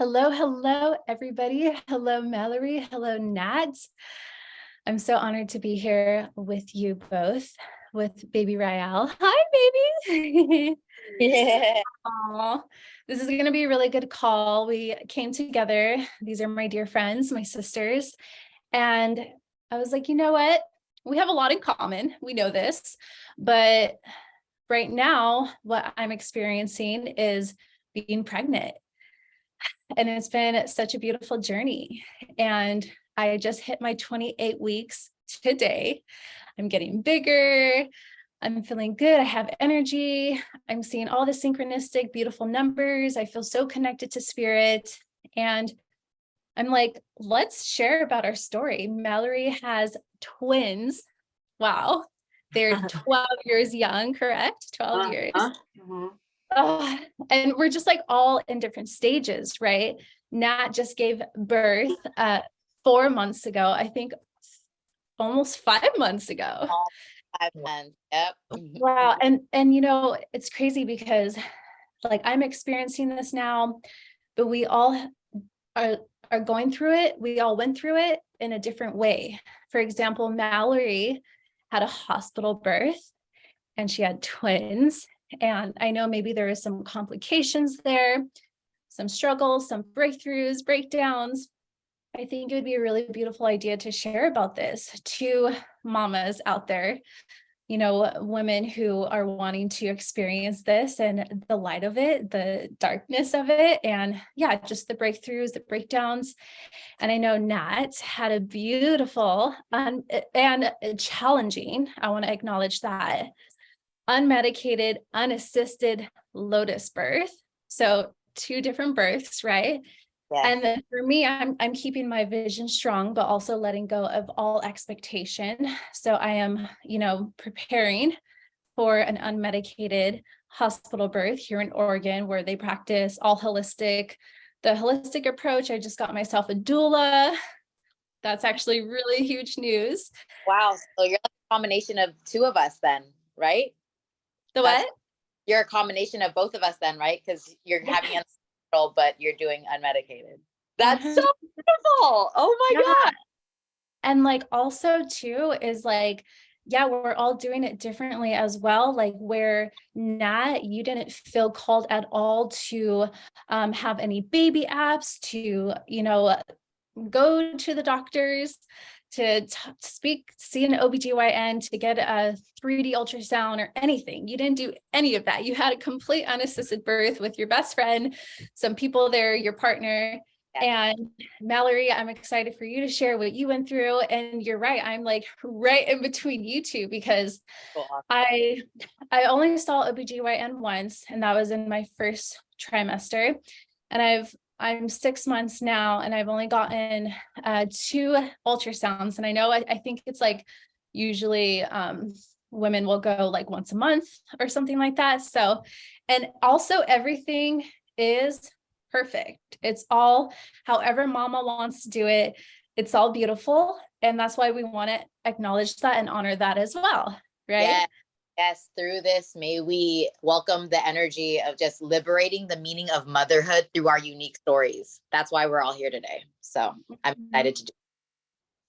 Hello, hello, everybody. Hello, Mallory. Hello, Nat. I'm so honored to be here with you both, with baby Rael. Hi, baby. Yeah. Aw, this is going to be a really good call. We came together. These are my dear friends, my sisters. And I was like, you know what? We have a lot in common. We know this. But right now, what I'm experiencing is being pregnant. And it's been such a beautiful journey. And I just hit my 28 weeks today. I'm getting bigger. I'm feeling good. I have energy. I'm seeing all the synchronistic, beautiful numbers. I feel so connected to spirit. And I'm like, let's share about our story. Mallory has twins. Wow. They're 12 years young, correct? 12 years. Mhm. Oh, and we're just like all in different stages, right? Nat just gave birth 4 months ago, I think almost 5 months ago. All 5 months. Yep. Wow. And it's crazy because like I'm experiencing this now, but we all are are going through it. We all went through it in a different way. For example, Mallory had a hospital birth and she had twins. And I know maybe there is some complications there, some struggles, some breakthroughs, breakdowns. I think it would be a really beautiful idea to share about this to mamas out there, women who are wanting to experience this and the light of it, the darkness of it, and yeah, just the breakthroughs, the breakdowns. And I know Nat had a beautiful and challenging, I want to acknowledge that, unmedicated, unassisted lotus birth. So two different births, right? Yes. And then for me, I'm keeping my vision strong, but also letting go of all expectation. So I am, preparing for an unmedicated hospital birth here in Oregon, where they practice the holistic approach. I just got myself a doula. That's actually really huge news. Wow. So you're like a combination of two of us then, right? The That's what? You're a combination of both of us then, right? Because you're having Yes. an hospital, but you're doing unmedicated. That's so 100. beautiful. Oh my Yeah. God. And like also too is like, yeah, we're all doing it differently as well. Like where Nat, you didn't feel called at all to have any baby apps, to, go to the doctors, to see an OBGYN, to get a 3D ultrasound or anything. You didn't do any of that. You had a complete unassisted birth with your best friend, some people there, your partner. Yes. And Mallory, I'm excited for you to share what you went through. And you're right, I'm like right in between you two because So awesome. I only saw OBGYN once, and that was in my first trimester. And I'm 6 months now, and I've only gotten 2 ultrasounds. And I know I think it's like usually women will go like once a month or something like that. So, and also everything is perfect. It's all however mama wants to do it. It's all beautiful. And that's why we want to acknowledge that and honor that as well. Right? Yes. Yes, through this, may we welcome the energy of just liberating the meaning of motherhood through our unique stories. That's why we're all here today. So I'm excited to do.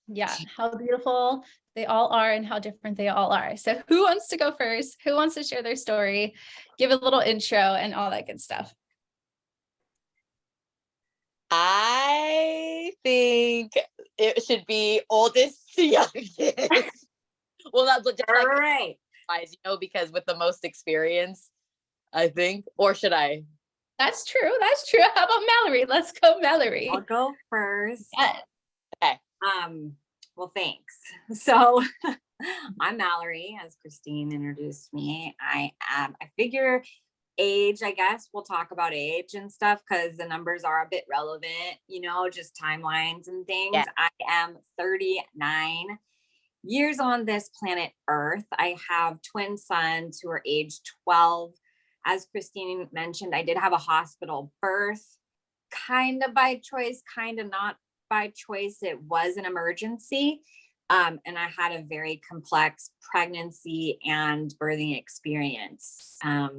Yeah, how beautiful they all are and how different they all are. So who wants to go first? Who wants to share their story? Give a little intro and all that good stuff. I think it should be oldest to youngest. Well, that's just All like right. because with the most experience, I think. Or should I? That's true. That's true. How about Mallory? Let's go, Mallory. I'll go first. Yeah. Okay. Well, thanks. So I'm Mallory, as Christine introduced me. I figure age, I guess we'll talk about age and stuff because the numbers are a bit relevant, just timelines and things. Yeah. I am 39 years on this planet Earth. I have twin sons who are age 12. As Christine mentioned, I did have a hospital birth, kind of by choice, kind of not by choice. It was an emergency. And I had a very complex pregnancy and birthing experience. I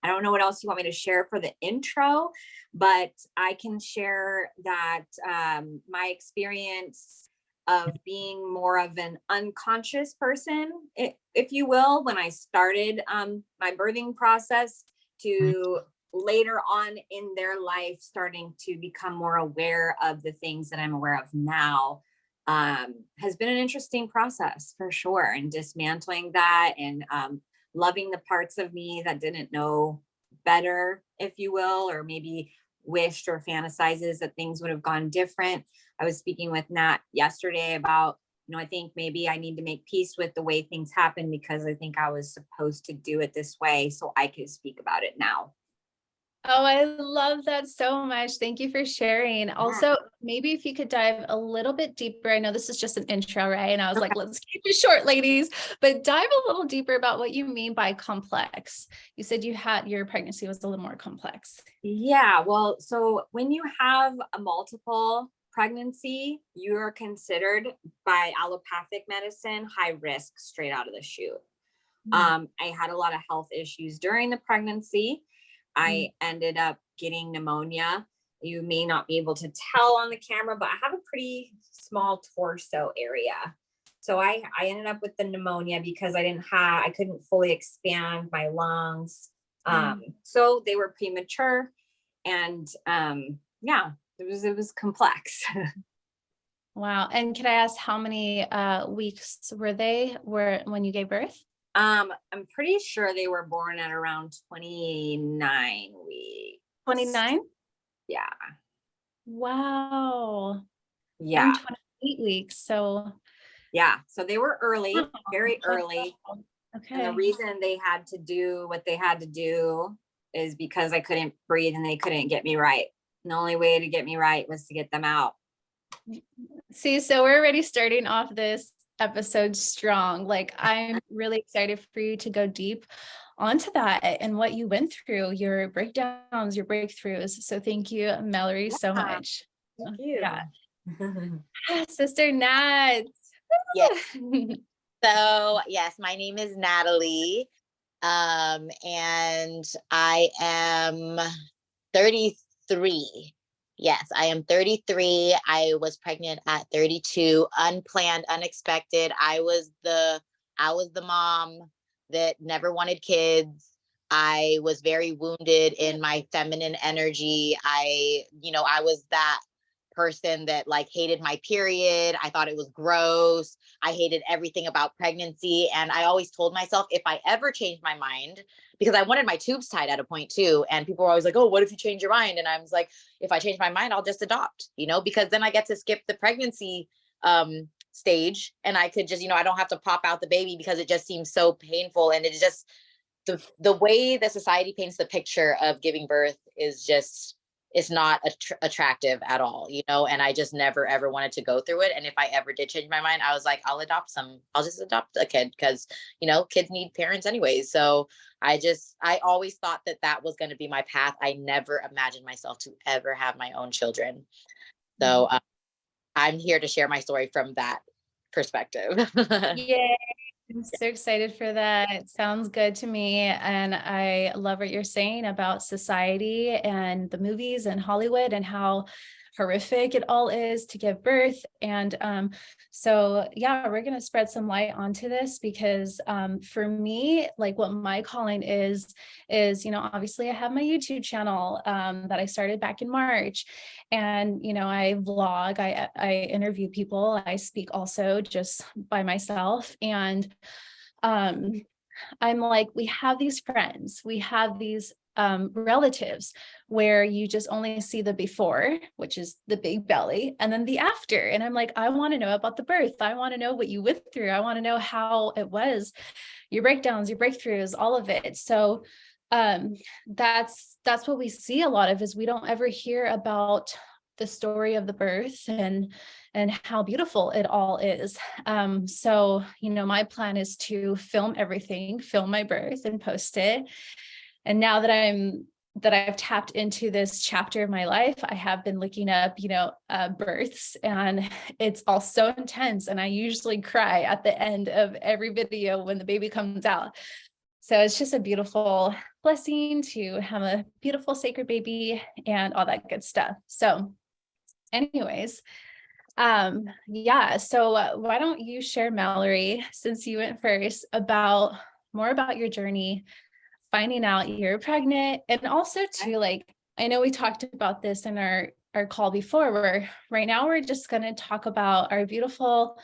don't know what else you want me to share for the intro, but I can share that my experience of being more of an unconscious person, if you will, when I started my birthing process, to later on in their life starting to become more aware of the things that I'm aware of now, has been an interesting process for sure. And dismantling that and loving the parts of me that didn't know better, if you will, or maybe wished or fantasizes that things would have gone different. I was speaking with Nat yesterday about, I think maybe I need to make peace with the way things happen, because I think I was supposed to do it this way so I could speak about it now. Oh, I love that so much. Thank you for sharing. Also, maybe if you could dive a little bit deeper. I know this is just an intro, right? And I was like, let's keep it short, ladies, but dive a little deeper about what you mean by complex. You said your pregnancy was a little more complex. Yeah, well, so when you have a multiple pregnancy, you are considered by allopathic medicine high risk straight out of the chute. I had a lot of health issues during the pregnancy. I ended up getting pneumonia. You may not be able to tell on the camera, but I have a pretty small torso area. So I ended up with the pneumonia because I couldn't fully expand my lungs. So they were premature, and it was complex. Wow. And can I ask how many weeks were when you gave birth? I'm pretty sure they were born at around 29 weeks. 29? Yeah. Wow. Yeah. I'm 28 weeks. So yeah. So they were early, very early. Okay. And the reason they had to do what they had to do is because I couldn't breathe and they couldn't get me right. And the only way to get me right was to get them out. See, so we're already starting off this episode strong. Like, I'm really excited for you to go deep onto that and what you went through, your breakdowns, your breakthroughs. So thank you, Mallory, so much. Thank you. Yeah. Sister Nat. Yes. So yes, my name is Natalie. And I am 33. Yes, I am 33. I was pregnant at 32, unplanned, unexpected. I was the mom that never wanted kids. I was very wounded in my feminine energy. I was that person that like hated my period. I thought it was gross. I hated everything about pregnancy. And I always told myself, if I ever changed my mind, because I wanted my tubes tied at a point too. And people were always like, oh, what if you change your mind? And I was like, if I change my mind, I'll just adopt, because then I get to skip the pregnancy stage, and I could just, I don't have to pop out the baby because it just seems so painful. And it's just the way that society paints the picture of giving birth is just, it's not attractive at all, and I just never, ever wanted to go through it. And if I ever did change my mind, I was like, I'll just adopt a kid, because, kids need parents anyways. So I always thought that was going to be my path. I never imagined myself to ever have my own children. So I'm here to share my story from that perspective. Yay. I'm so excited for that. It sounds good to me. And I love what you're saying about society and the movies and Hollywood and how horrific it all is to give birth. And so, yeah, we're going to spread some light onto this because for me, like what my calling is, obviously I have my YouTube channel that I started back in March. And, I vlog, I interview people, I speak also just by myself. And I'm like, we have these friends, we have these relatives where you just only see the before, which is the big belly, and then the after. And I'm like, I want to know about the birth. I want to know what you went through. I want to know how it was, your breakdowns, your breakthroughs, all of it. So that's what we see a lot of, is we don't ever hear about the story of the birth and how beautiful it all is. So, my plan is to film everything, film my birth and post it. And now that I'm that I've tapped into this chapter of my life, I have been looking up, births, and it's all so intense. And I usually cry at the end of every video when the baby comes out. So it's just a beautiful blessing to have a beautiful sacred baby and all that good stuff. So anyways, yeah. So why don't you share, Mallory, since you went first, about more about your journey, finding out you're pregnant, and also too, like, I know we talked about this in our call before, where right now we're just going to talk about our beautiful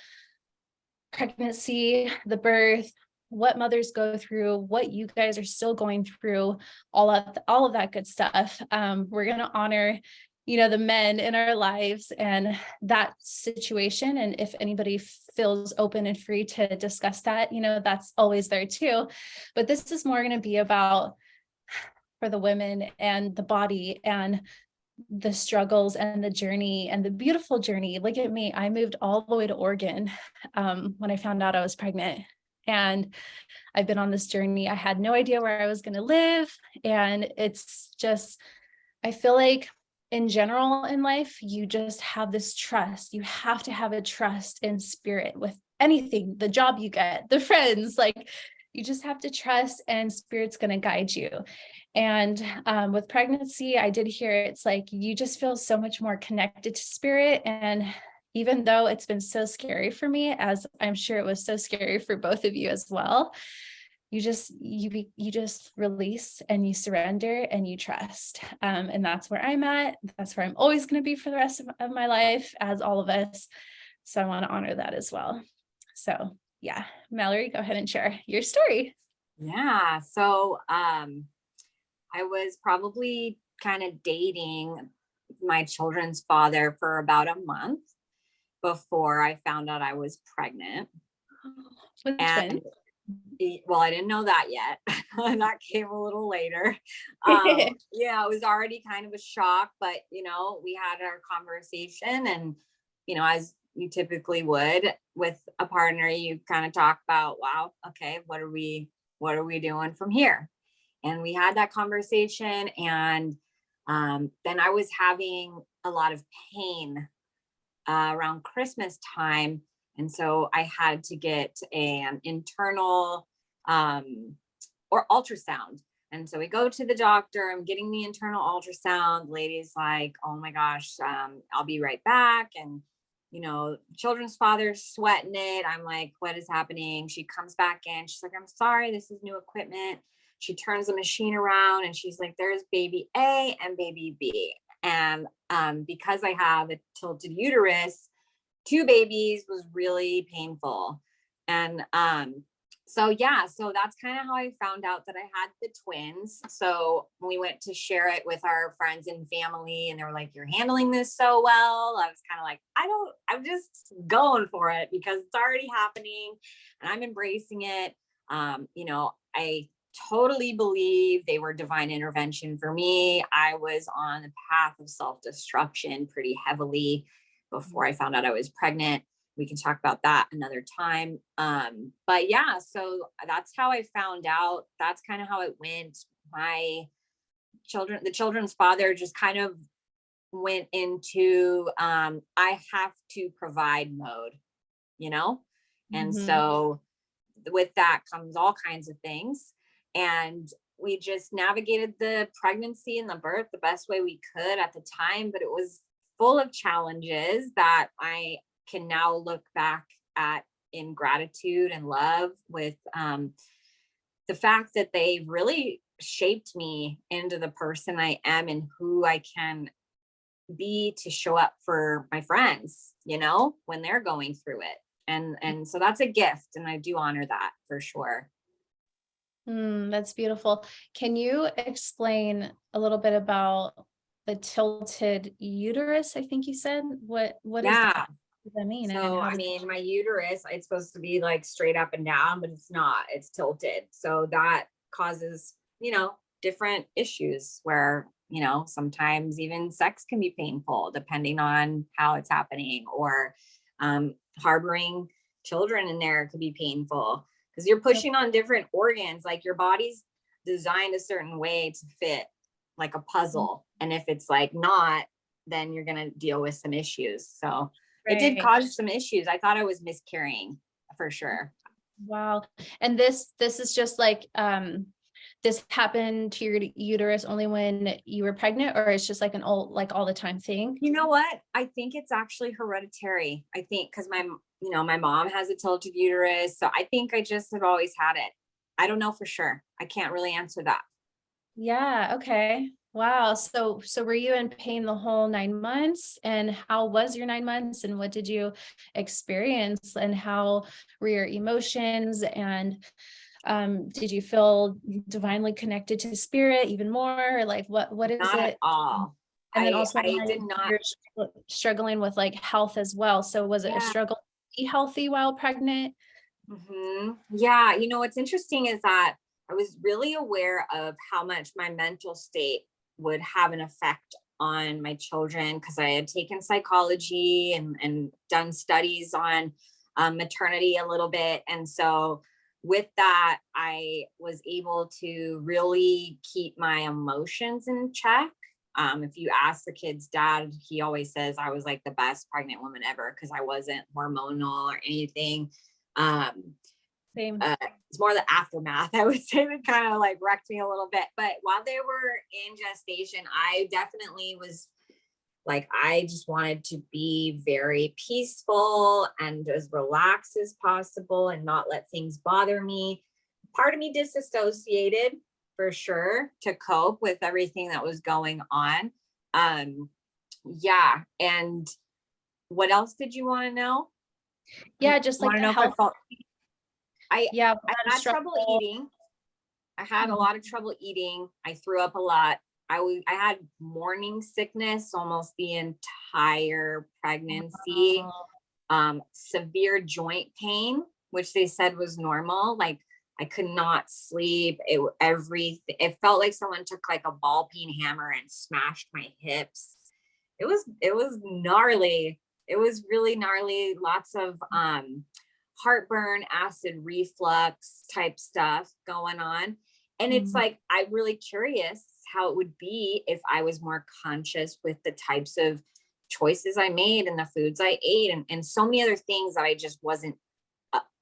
pregnancy, the birth, what mothers go through, what you guys are still going through, all of that good stuff. We're going to honor, the men in our lives and that situation. And if anybody feels open and free to discuss that, that's always there too. But this is more going to be about for the women and the body and the struggles and the journey and the beautiful journey. Look at me. I moved all the way to Oregon when I found out I was pregnant. And I've been on this journey. I had no idea where I was going to live. And it's just, I feel like in general in life, you just have this trust. You have to have a trust in spirit with anything, the job you get, the friends, like you just have to trust, and spirit's going to guide you. And with pregnancy, I did hear it's like you just feel so much more connected to spirit. And even though it's been so scary for me, as I'm sure it was so scary for both of you as well, you just release and you surrender and you trust. And that's where I'm at. That's where I'm always going to be for the rest of my life, as all of us. So I want to honor that as well. So yeah, Mallory, go ahead and share your story. Yeah. So I was probably kind of dating my children's father for about a month before I found out I was pregnant. And well, I didn't know that yet. That came a little later. Yeah, it was already kind of a shock, but we had our conversation, and as you typically would with a partner, you kind of talk about, wow, okay, what are we doing from here? And we had that conversation, and then I was having a lot of pain around Christmas time. And so I had to get an internal or ultrasound. And so we go to the doctor, I'm getting the internal ultrasound. The lady's like, oh my gosh, I'll be right back. And, children's father's sweating it. I'm like, what is happening? She comes back in. She's like, I'm sorry, this is new equipment. She turns the machine around and she's like, there's baby A and baby B. And because I have a tilted uterus, 2 babies was really painful. And so that's kind of how I found out that I had the twins. So we went to share it with our friends and family, and they were like, you're handling this so well. I was kind of like, I'm just going for it because it's already happening and I'm embracing it. I totally believe they were divine intervention for me. I was on the path of self-destruction pretty heavily before I found out I was pregnant. We can talk about that another time. But yeah, so that's how I found out. That's kind of how it went. The children's father just kind of went into, I have to provide mode, And so with that comes all kinds of things. And we just navigated the pregnancy and the birth the best way we could at the time, but it was full of challenges that I can now look back at in gratitude and love, with the fact that they really shaped me into the person I am and who I can be to show up for my friends, when they're going through it. And so that's a gift, and I do honor that for sure. That's beautiful. Can you explain a little bit about the tilted uterus? I think you said, what is that? What does that mean? So, my uterus, it's supposed to be like straight up and down, but it's not, it's tilted. So that causes, different issues where, sometimes even sex can be painful depending on how it's happening, or harboring children in there could be painful because you're pushing on different organs. Like your body's designed a certain way to fit like a puzzle. And if it's like not, then you're going to deal with some issues. So it did cause some issues. I thought I was miscarrying for sure. Wow. And this is just like, this happened to your uterus only when you were pregnant, or it's just like an old, like all the time thing? You know what? I think it's actually hereditary. I think because my mom has a tilted uterus. So I think I just have always had it. I don't know for sure. I can't really answer that. Yeah. Okay. Wow. So were you in pain the whole 9 months, and how was your 9 months, and what did you experience, and how were your emotions, and did you feel divinely connected to spirit even more, or like what is Not it? at all. And then I also did not. you're struggling with like health as well. So was it a Yeah. struggle to be healthy while pregnant? Yeah. What's interesting is that I was really aware of how much my mental state would have an effect on my children, because I had taken psychology and done studies on maternity a little bit. And so with that, I was able to really keep my emotions in check. If you ask the kid's dad, he always says I was like the best pregnant woman ever because I wasn't hormonal or anything. Same. It's more the aftermath, I would say, that kind of like wrecked me a little bit. But while they were in gestation, I definitely was like, I just wanted to be very peaceful and as relaxed as possible and not let things bother me. Part of me disassociated for sure to cope with everything that was going on. Yeah. And what else did you want to know? Yeah, just like the health. I Yeah, had trouble eating. I had a lot of trouble eating. I threw up a lot. I had morning sickness almost the entire pregnancy. Severe joint pain, which they said was normal. Like I could not sleep. It felt like someone took like a ball peen hammer and smashed my hips. It was gnarly. It was really gnarly. Lots of heartburn, acid reflux type stuff going on. And it's like, I'm really curious how it would be if I was more conscious with the types of choices I made and the foods I ate, and so many other things that I just wasn't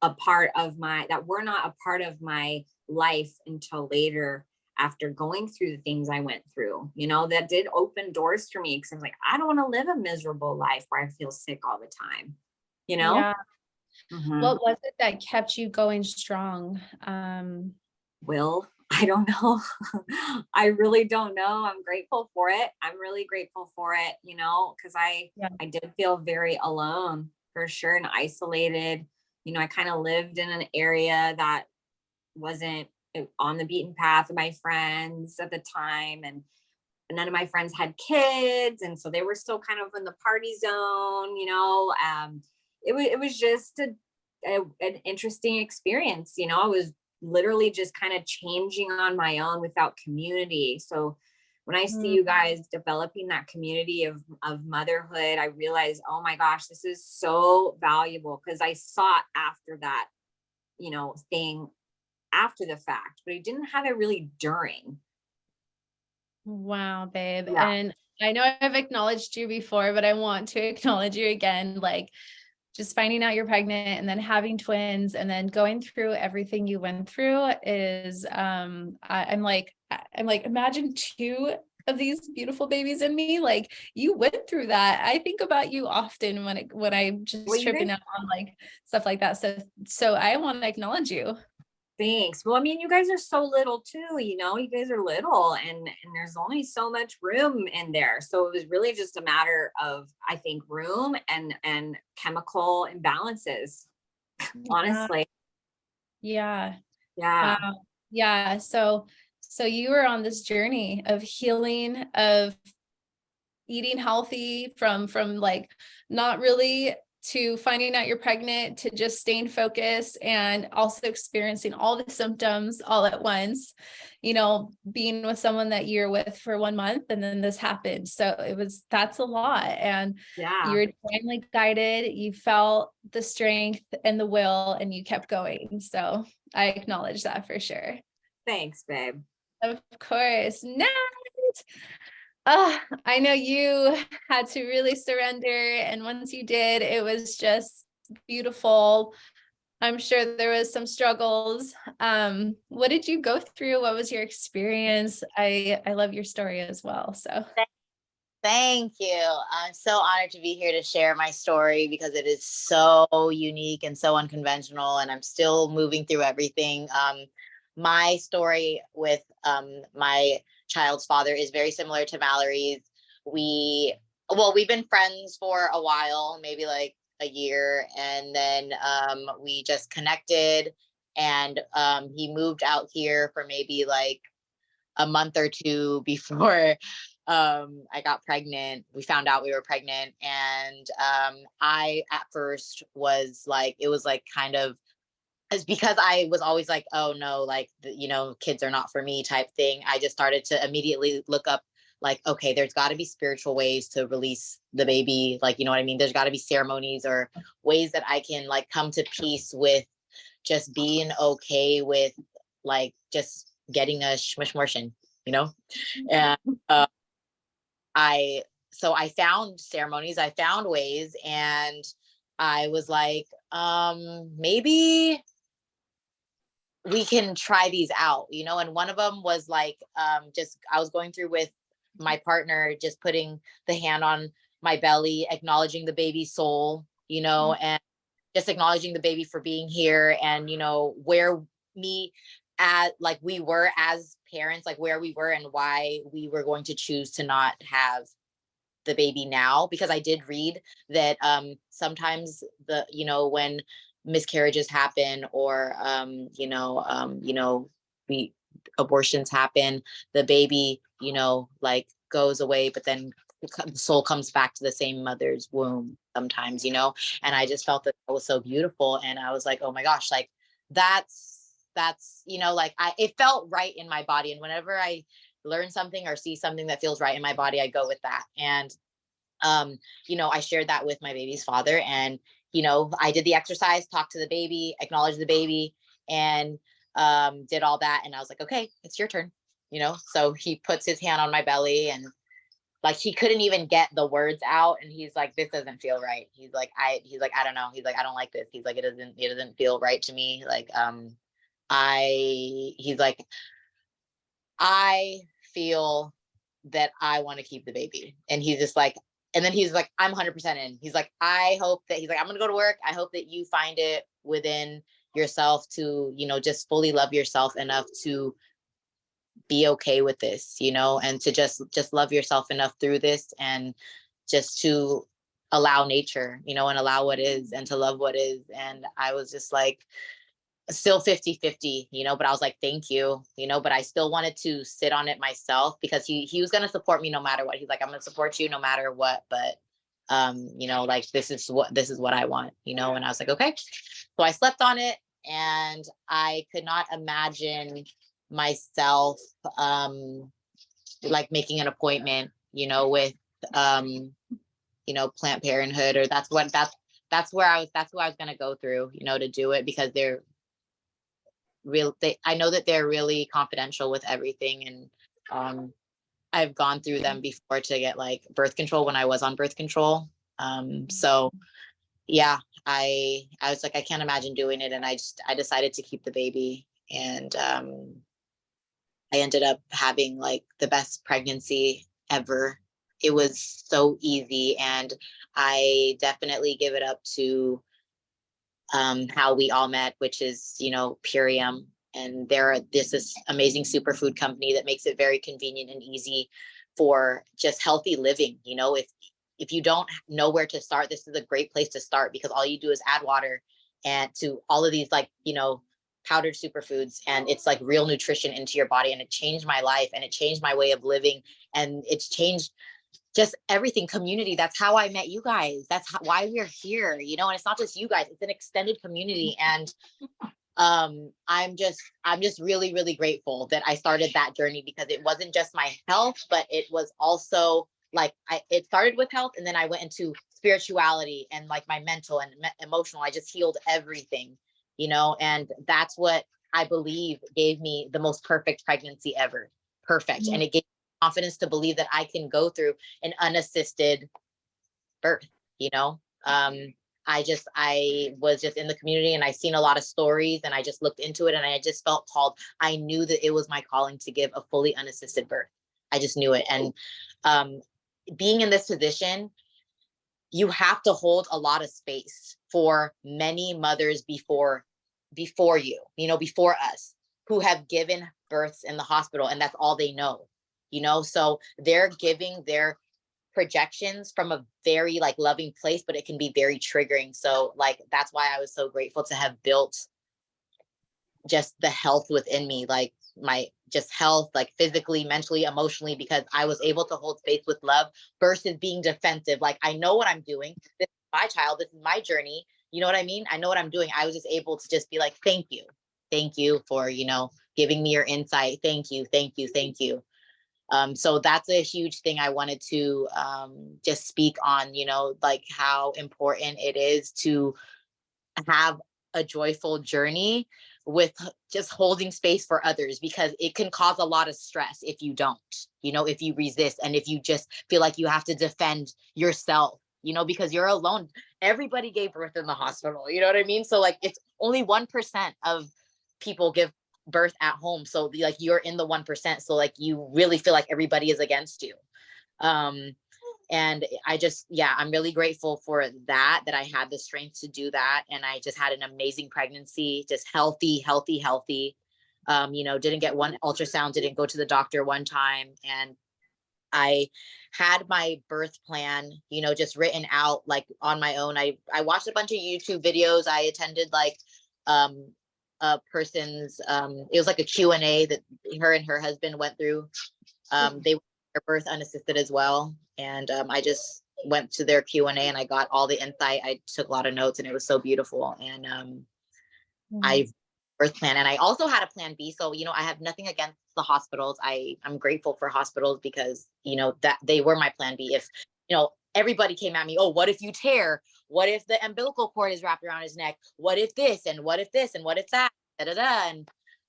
a part of that were not a part of my life until later, after going through the things I went through, that did open doors for me. Cause I was like, I don't want to live a miserable life where I feel sick all the time, Yeah. What was it that kept you going strong? Will, I don't know. I really don't know. I'm grateful for it. I'm really grateful for it, because I did feel very alone for sure and isolated. I kind of lived in an area that wasn't on the beaten path of my friends at the time. And none of my friends had kids. And so they were still kind of in the party zone, it was just an interesting experience. I was literally just kind of changing on my own without community. So when I see you guys developing that community of motherhood, I realized, oh my gosh, this is so valuable, because I sought after that, thing after the fact, but I didn't have it really during. Wow, babe. Yeah. And I know I've acknowledged you before, but I want to acknowledge you again. Like, just finding out you're pregnant and then having twins and then going through everything you went through is, I'm like, imagine 2 of these beautiful babies in me. Like, you went through that. I think about you often when I'm just tripping out on like stuff like that. So I want to acknowledge you. Thanks. Well, I mean, you guys are so little too, you guys are little, and there's only so much room in there. So it was really just a matter of, I think, room and chemical imbalances, honestly. Yeah. Yeah. Wow. Yeah. So you were on this journey of healing, of eating healthy from like not really, to finding out you're pregnant, to just staying focused, and also experiencing all the symptoms all at once, being with someone that you're with for 1 month, and then this happened. So that's a lot. And you were divinely guided, you felt the strength and the will, and you kept going. So I acknowledge that for sure. Thanks, babe. Of course. Nat, I know you had to really surrender. And once you did, it was just beautiful. I'm sure there was some struggles. What did you go through? What was your experience? I love your story as well. So Thank you. I'm so honored to be here to share my story because it is so unique and so unconventional, and I'm still moving through everything. My story with my child's father is very similar to Mallory's. We've been friends for a while, maybe like a year, and then we just connected, and he moved out here for maybe like a month or two before I got pregnant. We found out we were pregnant, and I at first was like, it was like kind of, it's because I was always like, oh no, like kids are not for me type thing. I just started to immediately look up, like, okay, there's got to be spiritual ways to release the baby, like, you know what I mean? There's got to be ceremonies or ways that I can like come to peace with just being okay with like just getting a shmushmortion, and I found ceremonies, I found ways, and I was like, maybe we can try these out, and one of them was like, just I was going through with my partner, just putting the hand on my belly, acknowledging the baby's soul, and just acknowledging the baby for being here, and where me at like we were as parents, like where we were and why we were going to choose to not have the baby now, because I did read that sometimes when miscarriages happen, or we abortions happen, the baby like goes away, but then the soul comes back to the same mother's womb sometimes, and I just felt that was so beautiful, and I was like, oh my gosh, like that's like it felt right in my body, and whenever I learn something or see something that feels right in my body, I go with that. And I shared that with my baby's father, and I did the exercise, talked to the baby, acknowledged the baby, and did all that, and I was like, okay, it's your turn. So he puts his hand on my belly, and like he couldn't even get the words out, and he's like, this doesn't feel right. He's like, I don't know. He's like, I don't like this. He's like, it doesn't feel right to me. Like he's like, I feel that I want to keep the baby. And he's just like, and then he's like, I'm 100% in. He's like, I hope that, he's like, I'm going to go to work. I hope that you find it within yourself to, just fully love yourself enough to be okay with this, and to just love yourself enough through this, and just to allow nature, and allow what is, and to love what is. And I was just like, still 50-50, but I was like, thank you, but I still wanted to sit on it myself, because he was going to support me no matter what. He's like, I'm going to support you no matter what, but like this is what I want, and I was like, okay. So I slept on it, and I could not imagine myself like making an appointment, with Planned Parenthood, or that's who I was going to go through, to do it, because they're I know that they're really confidential with everything. And I've gone through them before to get like birth control when I was on birth control. So yeah, I was like, I can't imagine doing it. And I decided to keep the baby. And I ended up having like the best pregnancy ever. It was so easy. And I definitely give it up to how we all met, which is, Purium. And this is amazing superfood company that makes it very convenient and easy for just healthy living. If you don't know where to start, this is a great place to start, because all you do is add water and to all of these like, powdered superfoods, and it's like real nutrition into your body. And it changed my life, and it changed my way of living, and it's changed just everything. Community, that's how I met you guys. That's why we're here, and it's not just you guys, it's an extended community. And I'm just really, really grateful that I started that journey, because it wasn't just my health, but it was also like it started with health, and then I went into spirituality and like my mental and emotional. I just healed everything, and that's what I believe gave me the most perfect pregnancy ever. Perfect. Mm-hmm. And it gave confidence to believe that I can go through an unassisted birth, you know. I was just in the community and I seen a lot of stories and I just looked into it and I just felt called. I knew that it was my calling to give a fully unassisted birth. I just knew it. And being in this position, you have to hold a lot of space for many mothers before you, before us, who have given births in the hospital, and that's all they know, so they're giving their projections from a very like loving place, but it can be very triggering. So like that's why I was so grateful to have built just the health within me, like my just health, like physically, mentally, emotionally, because I was able to hold space with love versus being defensive. Like, I know what I'm doing. This is my child. This is my journey. You know what I mean? I know what I'm doing. I was just able to just be like, thank you. Thank you for, giving me your insight. Thank you. Thank you. Thank you. So that's a huge thing I wanted to just speak on, like how important it is to have a joyful journey with just holding space for others, because it can cause a lot of stress if you don't, if you resist and if you just feel like you have to defend yourself, because you're alone. Everybody gave birth in the hospital, you know what I mean? So like it's only 1% of people give birth at home. So like you're in the 1%. So like you really feel like everybody is against you. And I just, I'm really grateful for that I had the strength to do that. And I just had an amazing pregnancy, just healthy. Didn't get one ultrasound, didn't go to the doctor one time. And I had my birth plan, just written out like on my own. I watched a bunch of YouTube videos. I attended like, a person's, it was like a Q&A that her and her husband went through. They were birth unassisted as well. And I just went to their Q&A and I got all the insight. I took a lot of notes and it was so beautiful. And I birth plan, and I also had a plan B. So, I have nothing against the hospitals. I'm grateful for hospitals because, that they were my plan B. If, everybody came at me, oh, what if you tear? What if the umbilical cord is wrapped around his neck? What if this? And what if this? And what if that? Da, da, da. And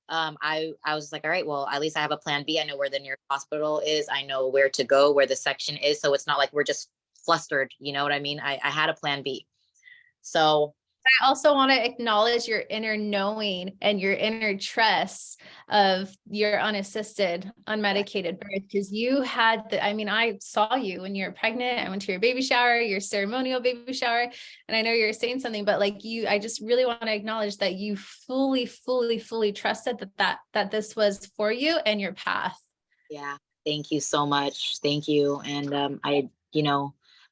I was like, all right, well, at least I have a plan B. I know where the nearest hospital is. I know where to go, where the section is. So it's not like we're just flustered. You know what I mean? I had a plan B. So I also want to acknowledge your inner knowing and your inner trust of your unassisted, unmedicated birth, because you had I saw you when you were pregnant. I went to your baby shower, your ceremonial baby shower, and I know you're saying something, but like I just really want to acknowledge that you fully trusted that this was for you and your path. Yeah. Thank you so much. Thank you. And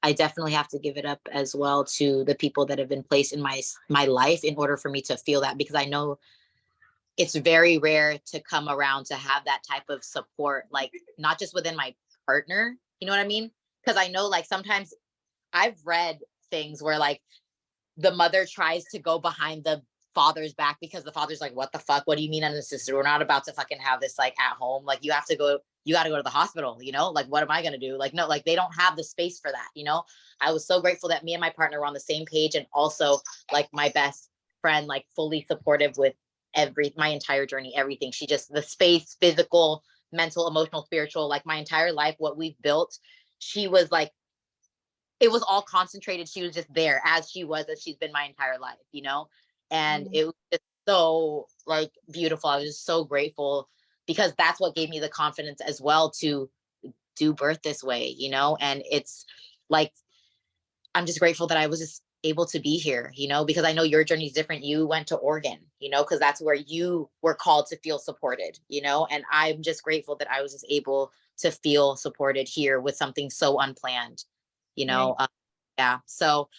I definitely have to give it up as well to the people that have been placed in my life in order for me to feel that, because I know it's very rare to come around to have that type of support, like not just within my partner, you know what I mean? Because I know like sometimes I've read things where like the mother tries to go behind the father's back because the father's like, what the fuck? What do you mean unassisted? We're not about to fucking have this like at home. Like you got to go to the hospital, like, what am I going to do? Like, no, like they don't have the space for that. I was so grateful that me and my partner were on the same page. And also like my best friend, like fully supportive with my entire journey, everything. She just, the space, physical, mental, emotional, spiritual, like my entire life, what we've built, she was like, it was all concentrated. She was just there as she's been my entire life, and it was just so like beautiful. I was just so grateful because that's what gave me the confidence as well to do birth this way, and it's like, I'm just grateful that I was just able to be here, because I know your journey is different. You went to Oregon, because that's where you were called to feel supported, and I'm just grateful that I was just able to feel supported here with something so unplanned, Right. Yeah. So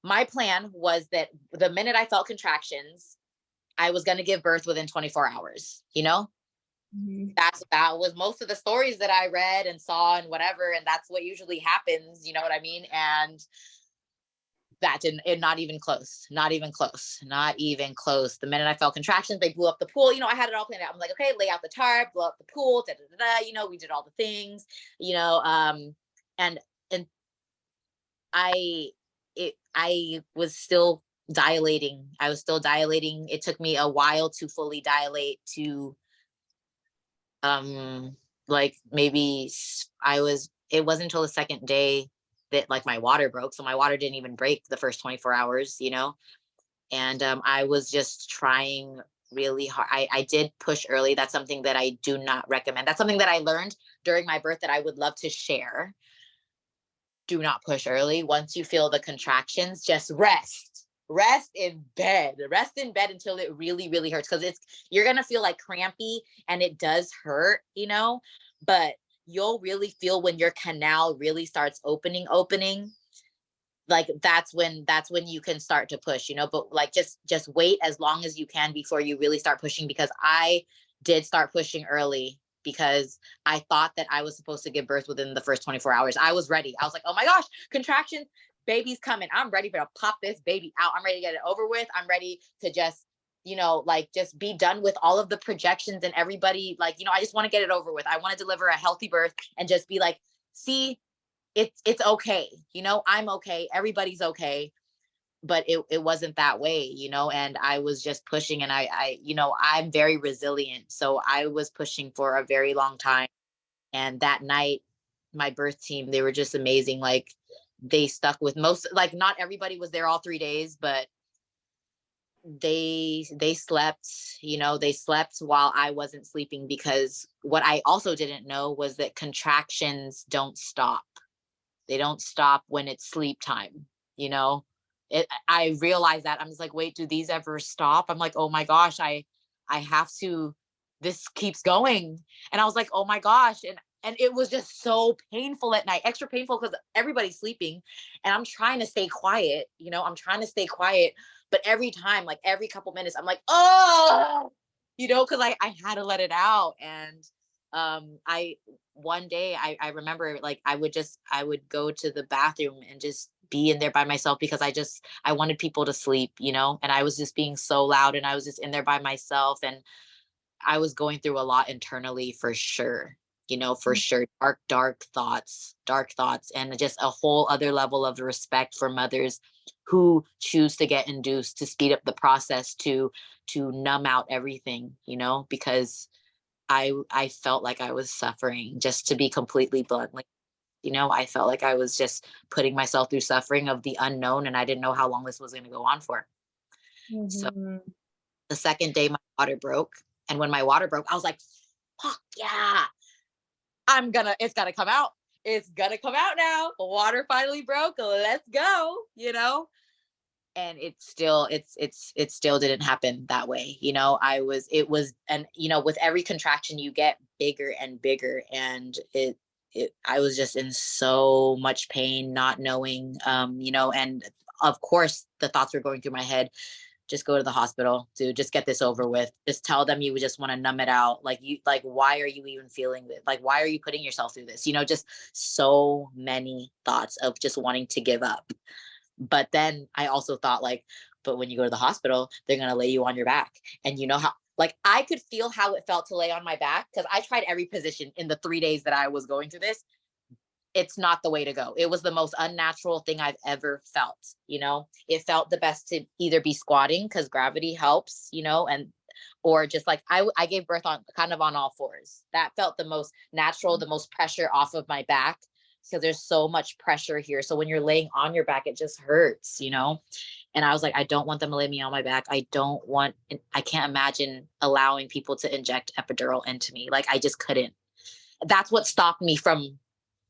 my plan was that the minute I felt contractions, I was going to give birth within 24 hours, that was most of the stories that I read and saw and whatever. And that's what usually happens. You know what I mean? And that didn't, not even close. The minute I felt contractions, they blew up the pool. I had it all planned out. I'm like, okay, lay out the tarp, blow up the pool, da, da, da, da. We did all the things, and I was still dilating. It took me a while to fully dilate, to like maybe it wasn't until the second day that like my water broke. So my water didn't even break the first 24 hours, you know? And I was just trying really hard. I did push early. That's something that I do not recommend. That's something that I learned during my birth that I would love to share. Do not push early. Once you feel the contractions, just rest in bed, until it really, really hurts. Cause you're going to feel like crampy and it does hurt, you know, but you'll really feel when your canal really starts opening, like that's when you can start to push, you know, but like, just wait as long as you can before you really start pushing, because I did start pushing early because I thought that I was supposed to give birth within the first 24 hours. I was ready. I was like, oh my gosh, contractions, baby's coming. I'm ready to pop this baby out. I'm ready to get it over with. I'm ready to just, you know, like just be done with all of the projections and everybody. Like, you know, I just want to get it over with. I want to deliver a healthy birth and just be like, see, it's okay. You know, I'm okay. Everybody's okay. But it wasn't that way, you know, and I was just pushing, and you know, I'm very resilient. So I was pushing for a very long time. And that night, my birth team, they were just amazing. Like they stuck with like not everybody was there all 3 days, but they slept, you know, they slept while I wasn't sleeping, because what I also didn't know was that contractions don't stop. They don't stop when it's sleep time, you know. I realized that. I'm just like, wait, do these ever stop? I'm like, oh my gosh, I have to, this keeps going. And I was like, oh my gosh. And it was just so painful at night, extra painful because everybody's sleeping and I'm trying to stay quiet, you know, but every time, like every couple minutes, I'm like, oh, you know, because I had to let it out. And I one day I remember, like I would go to the bathroom and just be in there by myself, because I wanted people to sleep, you know, and I was just being so loud, and I was just in there by myself, and I was going through a lot internally, for sure, you know, for sure. Dark thoughts, and just a whole other level of respect for mothers who choose to get induced, to speed up the process, to numb out everything, you know, because I felt like I was suffering, just to be completely blunt. Like, you know, I felt like I was just putting myself through suffering of the unknown, and I didn't know how long this was going to go on for. So Mhm. the second day my water broke, and when my water broke, I was like, fuck yeah, it's gonna come out. It's gonna come out now. The water finally broke. Let's go, you know? And it still didn't happen that way, you know. And you know, with every contraction you get bigger and bigger, and I was just in so much pain, not knowing, you know. And of course the thoughts were going through my head, just go to the hospital, dude, just get this over with, just tell them you just want to numb it out, like why are you even feeling this, like why are you putting yourself through this, you know, just so many thoughts of just wanting to give up. But then I also thought, like, but when you go to the hospital, they're going to lay you on your back. And you know how, like, I could feel how it felt to lay on my back, because I tried every position in the 3 days that I was going through this. It's not the way to go. It was the most unnatural thing I've ever felt. You know, it felt the best to either be squatting, because gravity helps, you know, or just like I gave birth on kind of on all fours. That felt the most natural, the most pressure off of my back, because there's so much pressure here. So when you're laying on your back, it just hurts, you know? And I was like, I don't want them to lay me on my back. I can't imagine allowing people to inject epidural into me. Like, I just couldn't. That's what stopped me from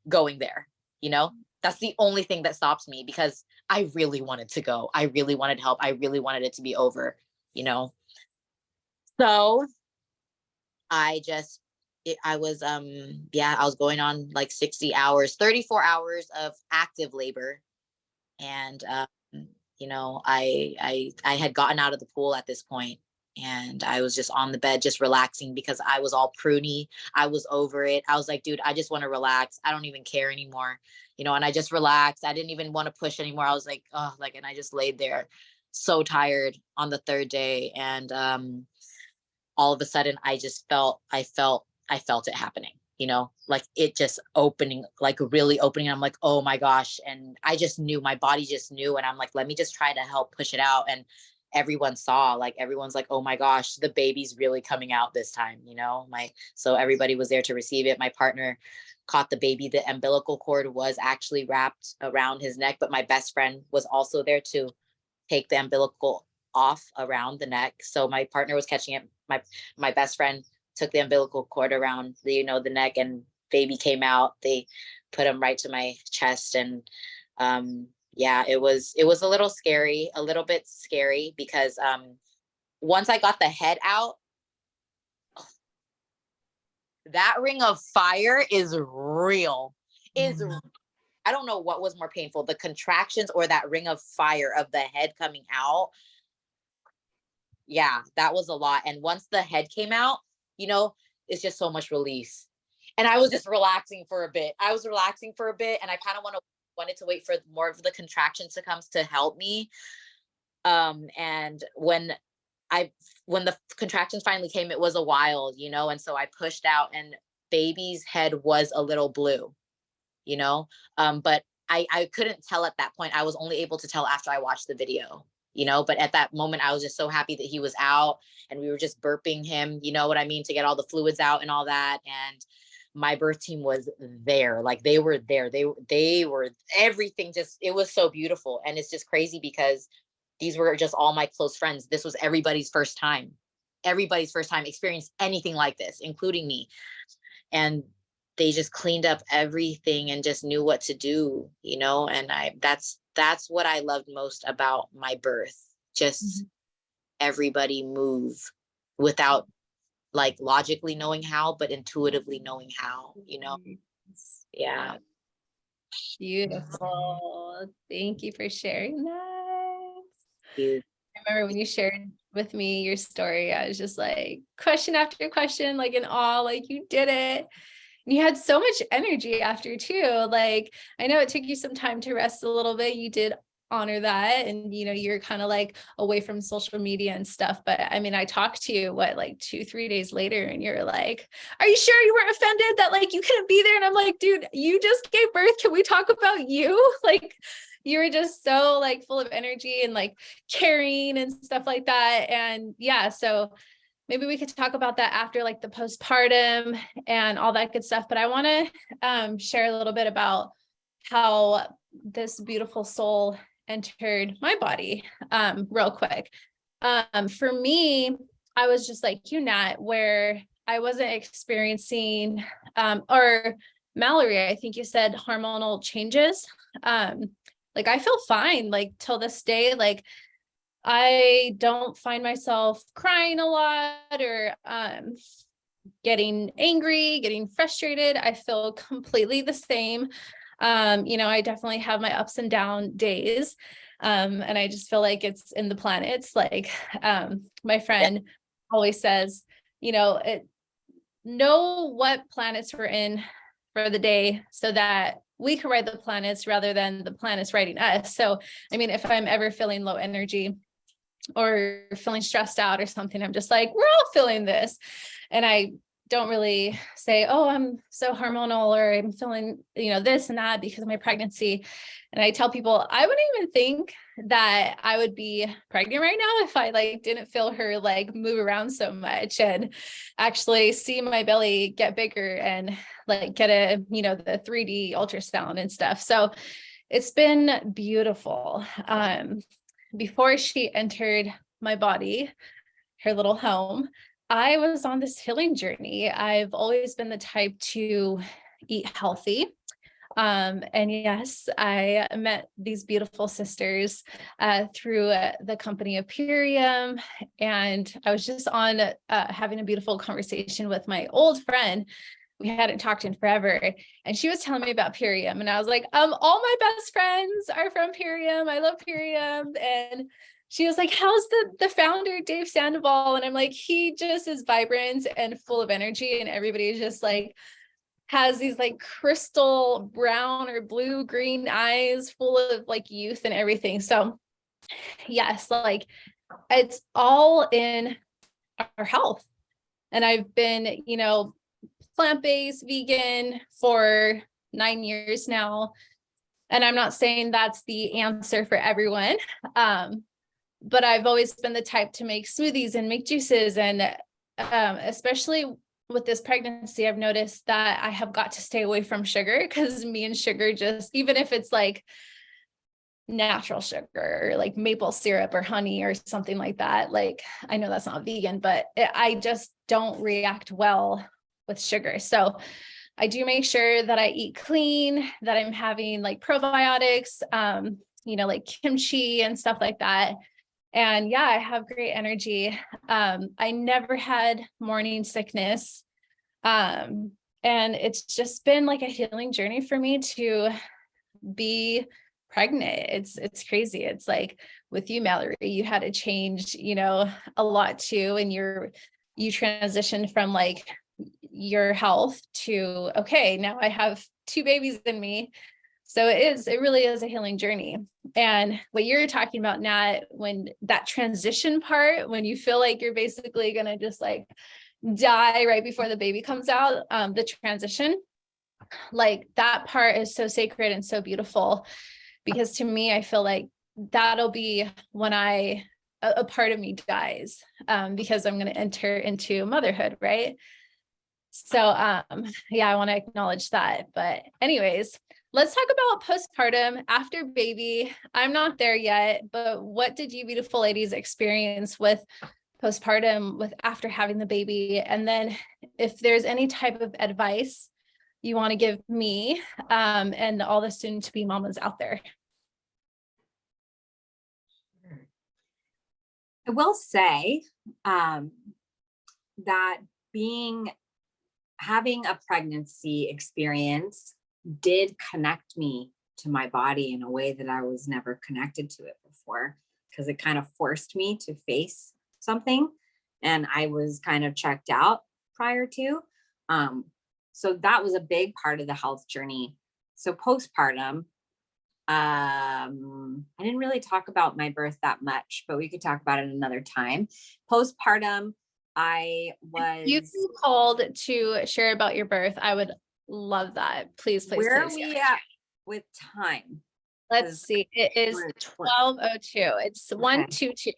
going there, you know? That's the only thing that stops me, because I really wanted to go. I really wanted help. I really wanted it to be over, you know? So I just, I was, I was going on like 60 hours, 34 hours of active labor. And, you know, I had gotten out of the pool at this point, and I was just on the bed, just relaxing, because I was all pruny. I was over it. I was like, dude, I just want to relax. I don't even care anymore, you know, and I just relaxed. I didn't even want to push anymore. I was like, oh, like, and I just laid there so tired on the third day. And, all of a sudden I felt it happening, you know, like it just opening, like really opening. I'm like, oh my gosh. And I just knew, my body just knew. And I'm like, let me just try to help push it out. And everyone saw, like everyone's like, oh my gosh, the baby's really coming out this time, you know, so everybody was there to receive it. My partner caught the baby. The umbilical cord was actually wrapped around his neck, but my best friend was also there to take the umbilical off around the neck. So my partner was catching it. My best friend took the umbilical cord around the, you know, the neck, and baby came out. They put him right to my chest. And yeah, it was a little scary, a little bit scary, because once I got the head out, that ring of fire is real. I don't know what was more painful, the contractions or that ring of fire of the head coming out. Yeah, that was a lot. And once the head came out, you know, it's just so much relief. And I was just relaxing for a bit. And I kind of wanted to wait for more of the contractions to come to help me. And when the contractions finally came, it was a while, you know, and so I pushed out, and baby's head was a little blue, you know, but I couldn't tell at that point. I was only able to tell after I watched the video, you know, but at that moment I was just so happy that he was out, and we were just burping him, you know what I mean, to get all the fluids out and all that. And my birth team was there, like they were there. They were everything. Just, it was so beautiful. And it's just crazy because these were just all my close friends. This was everybody's first time experience anything like this, including me. And they just cleaned up everything and just knew what to do, you know. And that's what I loved most about my birth. Just everybody move without like logically knowing how, but intuitively knowing how, you know. Yeah. Beautiful. Thank you for sharing that. You. I remember when you shared with me your story, I was just like question after question, like in awe, like you did it. And you had so much energy after too. Like, I know it took you some time to rest a little bit. You did honor that. And, you know, you're kind of like away from social media and stuff. But I mean, I talked to you, like 2-3 days later, and you're like, are you sure you weren't offended that like you couldn't be there? And I'm like, dude, you just gave birth. Can we talk about you? Like, you were just so like full of energy and like caring and stuff like that. And yeah, so maybe we could talk about that after like the postpartum and all that good stuff. But I want to share a little bit about how this beautiful soul entered my body real quick. For me, I was just like you, Nat, where I wasn't experiencing, or Mallory, I think you said hormonal changes. Like I feel fine, like till this day, like I don't find myself crying a lot or getting angry, getting frustrated. I feel completely the same. You know, I definitely have my ups and down days. And I just feel like it's in the planets. Like my friend always says, you know what planets we're in for the day so that we can ride the planets rather than the planets riding us. So, I mean, if I'm ever feeling low energy or feeling stressed out or something, I'm just like, we're all feeling this. And I don't really say, oh, I'm so hormonal or I'm feeling, you know, this and that because of my pregnancy. And I tell people, I wouldn't even think that I would be pregnant right now if I like didn't feel her like move around so much and actually see my belly get bigger and like get a, you know, the 3D ultrasound and stuff. So it's been beautiful. Before she entered my body, her little home, I was on this healing journey. I've always been the type to eat healthy. And yes, I met these beautiful sisters through the company of Purium. And I was just on having a beautiful conversation with my old friend. We hadn't talked in forever. And she was telling me about Purium. And I was like, all my best friends are from Purium. I love Purium. And she was like, how's the founder, Dave Sandoval? And I'm like, he just is vibrant and full of energy. And everybody just like has these like crystal brown or blue green eyes full of like youth and everything. So yes, like it's all in our health. And I've been, you know, plant-based vegan for 9 years now. And I'm not saying that's the answer for everyone. but I've always been the type to make smoothies and make juices. And especially with this pregnancy, I've noticed that I have got to stay away from sugar, because me and sugar, just even if it's like natural sugar or like maple syrup or honey or something like that, like I know that's not vegan, but I just don't react well with sugar. So I do make sure that I eat clean, that I'm having like probiotics, like kimchi and stuff like that. And yeah, I have great energy. I never had morning sickness. And it's just been like a healing journey for me to be pregnant. It's crazy. It's like with you, Mallory, you had to change, a lot too. And you transitioned from like your health to, okay, now I have 2 babies in me. So it really is a healing journey. And what you're talking about, Nat, when that transition part, when you feel like you're basically going to just like die right before the baby comes out, the transition, like that part is so sacred and so beautiful, because to me, I feel like that'll be when a part of me dies, because I'm going to enter into motherhood. Right. So, yeah, I want to acknowledge that. But anyways, let's talk about postpartum after baby. I'm not there yet, but what did you beautiful ladies experience with postpartum, with after having the baby? And then if there's any type of advice you want to give me, and all the soon to be mamas out there. I will say that having a pregnancy experience did connect me to my body in a way that I was never connected to it before, because it kind of forced me to face something, and I was kind of checked out prior to. So that was a big part of the health journey. So postpartum, I didn't really talk about my birth that much, but we could talk about it another time. Postpartum, you called to share about your birth, I would love that. Please. Where are we at with time? Let's see. It is 12:02. It's 1:22.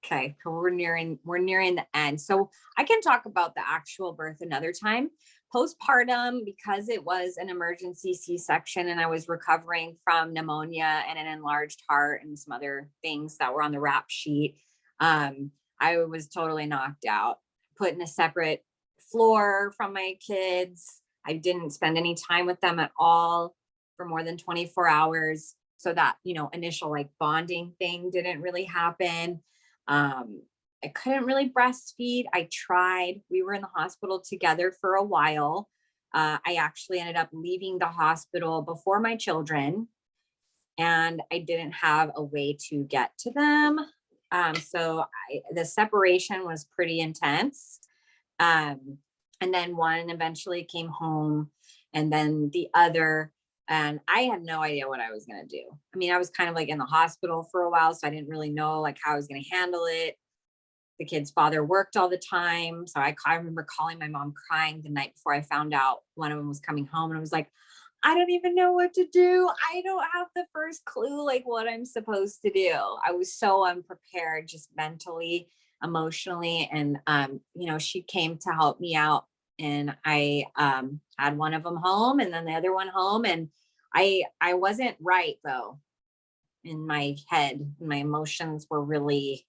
Okay, so we're nearing the end. So I can talk about the actual birth another time. Postpartum, because it was an emergency C-section and I was recovering from pneumonia and an enlarged heart and some other things that were on the rap sheet. I was totally knocked out, put in a separate floor from my kids. I didn't spend any time with them at all for more than 24 hours. So that, initial like bonding thing didn't really happen. I couldn't really breastfeed. I tried. We were in the hospital together for a while. I actually ended up leaving the hospital before my children, and I didn't have a way to get to them. So the separation was pretty intense. And then one eventually came home, and then the other, and I had no idea what I was going to do. I mean, I was kind of like in the hospital for a while, so I didn't really know like how I was going to handle it. The kid's father worked all the time. So I remember calling my mom crying the night before I found out one of them was coming home. And I was like, I don't even know what to do. I don't have the first clue, like what I'm supposed to do. I was so unprepared, just mentally, emotionally. And, she came to help me out, and I had one of them home and then the other one home. And I wasn't right though. In my head, my emotions were really,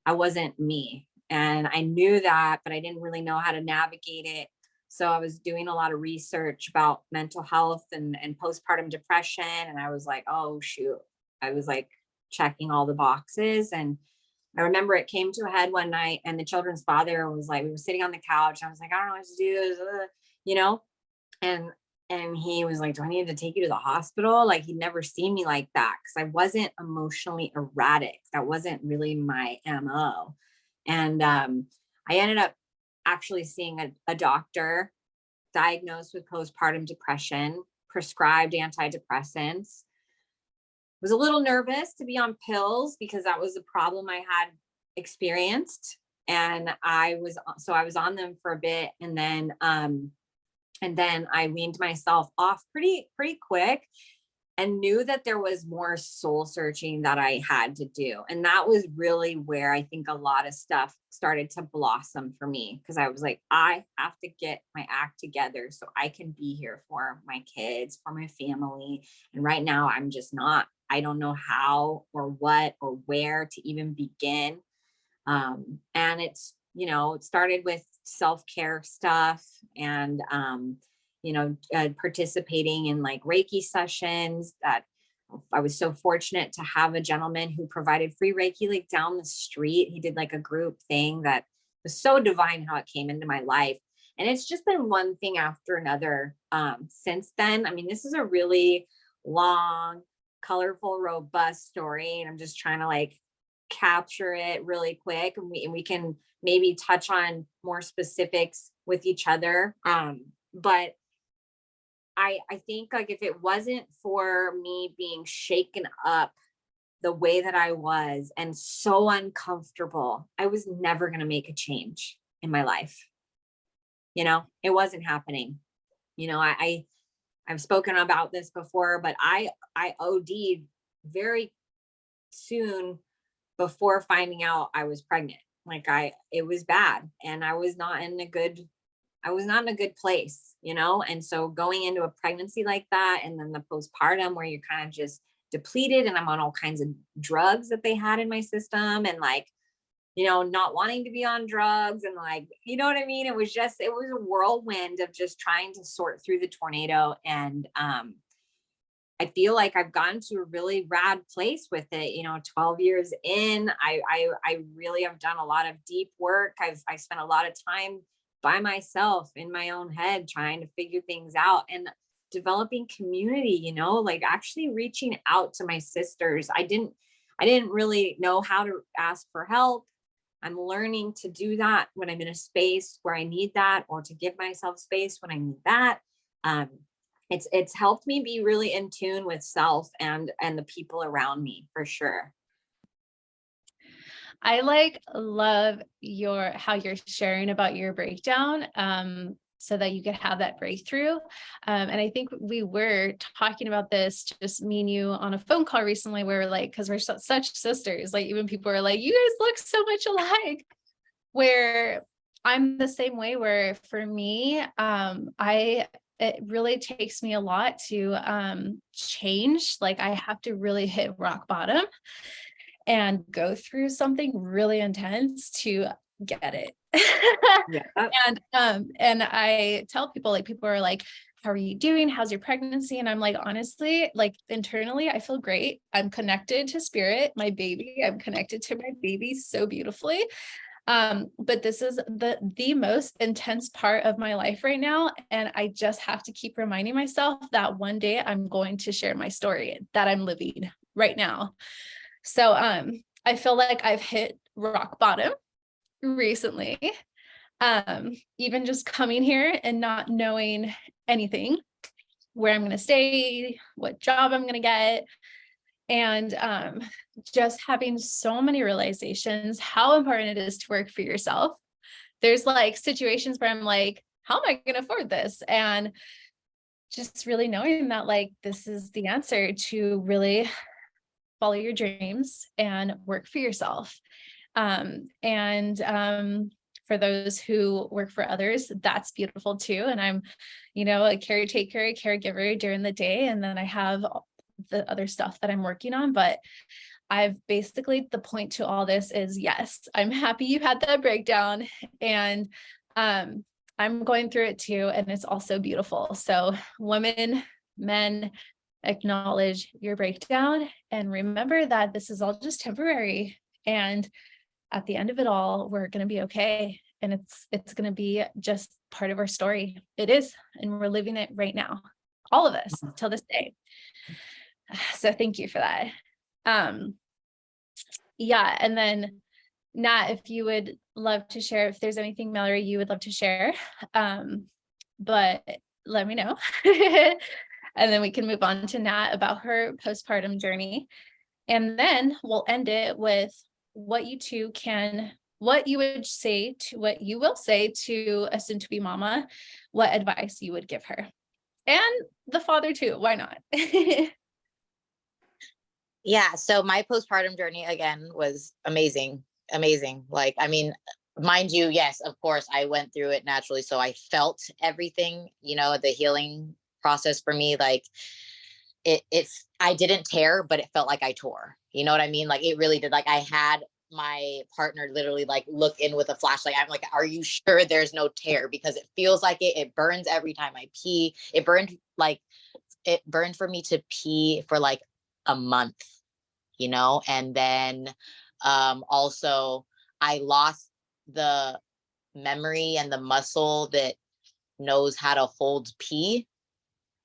I wasn't me. And I knew that, but I didn't really know how to navigate it. So I was doing a lot of research about mental health and postpartum depression. And I was like, oh, shoot. I was like checking all the boxes. And I remember it came to a head one night, and the children's father was like, we were sitting on the couch. I was like, I don't know what to do, and he was like, do I need to take you to the hospital? Like, he'd never seen me like that, because I wasn't emotionally erratic. That wasn't really my MO. And I ended up actually seeing a doctor, diagnosed with postpartum depression, prescribed antidepressants. Was a little nervous to be on pills, because that was a problem I had experienced. And I was on them for a bit. And then I weaned myself off pretty quick. and knew that there was more soul searching that I had to do. And that was really where I think a lot of stuff started to blossom for me, because I was like, I have to get my act together so I can be here for my kids, for my family. And right now, I'm just not, I don't know how or what or where to even begin. And it's, it started with self-care stuff and, participating in like Reiki sessions. That I was so fortunate to have a gentleman who provided free Reiki like down the street. He did like a group thing that was so divine how it came into my life. And it's just been one thing after another since then. I mean, this is a really long, colorful, robust story. And I'm just trying to like capture it really quick. And we can maybe touch on more specifics with each other. But I think like if it wasn't for me being shaken up the way that I was and so uncomfortable, I was never going to make a change in my life. It wasn't happening. I've spoken about this before, but I OD'd very soon before finding out I was pregnant. Like it was bad, and I was not in a good place, And so going into a pregnancy like that, and then the postpartum where you're kind of just depleted, and I'm on all kinds of drugs that they had in my system, and like, not wanting to be on drugs, and like, you know what I mean? It was a whirlwind of just trying to sort through the tornado. And I feel like I've gotten to a really rad place with it. 12 years in, I really have done a lot of deep work. I spent a lot of time by myself in my own head, trying to figure things out and developing community, like actually reaching out to my sisters. I didn't really know how to ask for help. I'm learning to do that when I'm in a space where I need that, or to give myself space when I need that. It's helped me be really in tune with self and the people around me, for sure. I love how you're sharing about your breakdown, so that you could have that breakthrough. And I think we were talking about this, just me and you, on a phone call recently, where we're like, because we're such sisters, like even people are like, you guys look so much alike, where I'm the same way, where for me, it really takes me a lot to change. Like I have to really hit rock bottom and go through something really intense to get it. Yeah. And I tell people, like, people are like, how are you doing? How's your pregnancy? And I'm like, honestly, like internally, I feel great. I'm connected to spirit, my baby. I'm connected to my baby so beautifully. But this is the most intense part of my life right now. And I just have to keep reminding myself that one day I'm going to share my story that I'm living right now. So I feel like I've hit rock bottom recently. Even just coming here and not knowing anything, where I'm going to stay, what job I'm going to get, and just having so many realizations how important it is to work for yourself. There's like situations where I'm like, how am I going to afford this? And just really knowing that like this is the answer to really follow your dreams and work for yourself. For those who work for others, that's beautiful too. And I'm, a caretaker, a caregiver during the day. And then I have the other stuff that I'm working on. But I've basically, the point to all this is, yes, I'm happy you had that breakdown, and I'm going through it too. And it's also beautiful. So women, men, acknowledge your breakdown and remember that this is all just temporary. And at the end of it all, we're going to be okay. And it's going to be just part of our story. It is. And we're living it right now. All of us till this day. So thank you for that. Yeah. And then Nat, if you would love to share, if there's anything, Mallory, you would love to share, but let me know. And then we can move on to Nat about her postpartum journey. And then we'll end it with what you will say to a soon-to-be mama, what advice you would give her. And the father too, why not? Yeah, so my postpartum journey again was amazing, amazing. Like, I mean, mind you, yes, of course, I went through it naturally, so I felt everything, the healing process for me, like it's I didn't tear, but it felt like I tore. You know what I mean? Like it really did. Like I had my partner literally like look in with a flashlight. I'm like, are you sure there's no tear? Because it feels like it burns every time I pee. It burned for me to pee for like a month, and then also I lost the memory and the muscle that knows how to hold pee,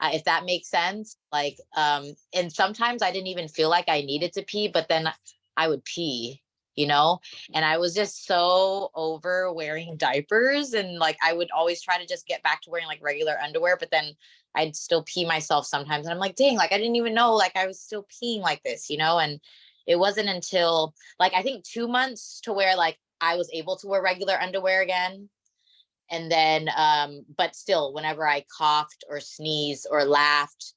if that makes sense. Like and sometimes I didn't even feel like I needed to pee, but then I would pee, and I was just so over wearing diapers, and like I would always try to just get back to wearing like regular underwear, but then I'd still pee myself sometimes, and I'm like, dang, like I didn't even know like I was still peeing like this, and it wasn't until like I think 2 months to where like I was able to wear regular underwear again. And then but still whenever I coughed or sneezed or laughed,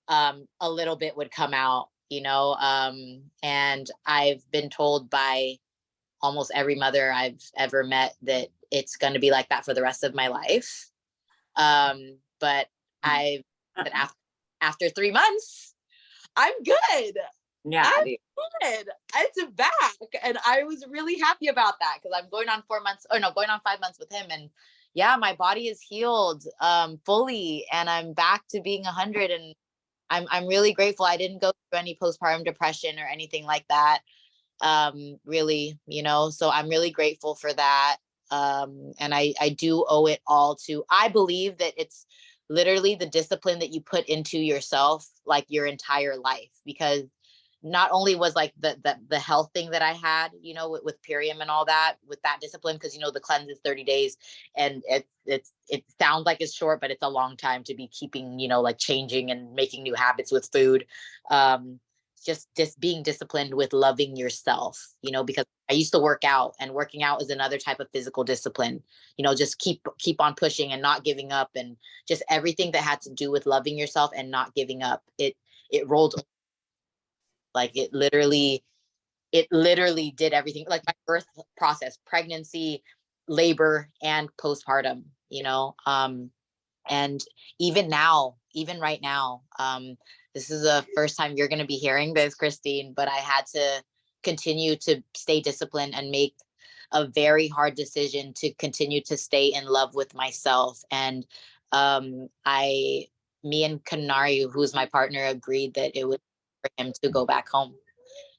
a little bit would come out, and I've been told by almost every mother I've ever met that it's going to be like that for the rest of my life. But I but after 3 months I'm good. Yeah, I'm dude. good. It's back. And I was really happy about that because I'm going on 4 months, or no, going on 5 months with him. And yeah, my body is healed fully, and I'm back to being 100. And I'm really grateful. I didn't go through any postpartum depression or anything like that. Really, so I'm really grateful for that. And I do owe it all to, I believe that it's literally the discipline that you put into yourself, like your entire life, because not only was like the health thing that I had, with Purium and all that, with that discipline, because the cleanse is 30 days, and it sounds like it's short, but it's a long time to be keeping, like changing and making new habits with food. Just being disciplined with loving yourself, because I used to work out, and working out is another type of physical discipline, just keep on pushing and not giving up, and just everything that had to do with loving yourself and not giving up. It rolled, like it literally did everything, like my birth process, pregnancy, labor, and postpartum, and even now, even right now, this is the first time you're going to be hearing this, Christine, but I had to continue to stay disciplined and make a very hard decision to continue to stay in love with myself. And me and Kanari, who's my partner, agreed that it was for him to go back home.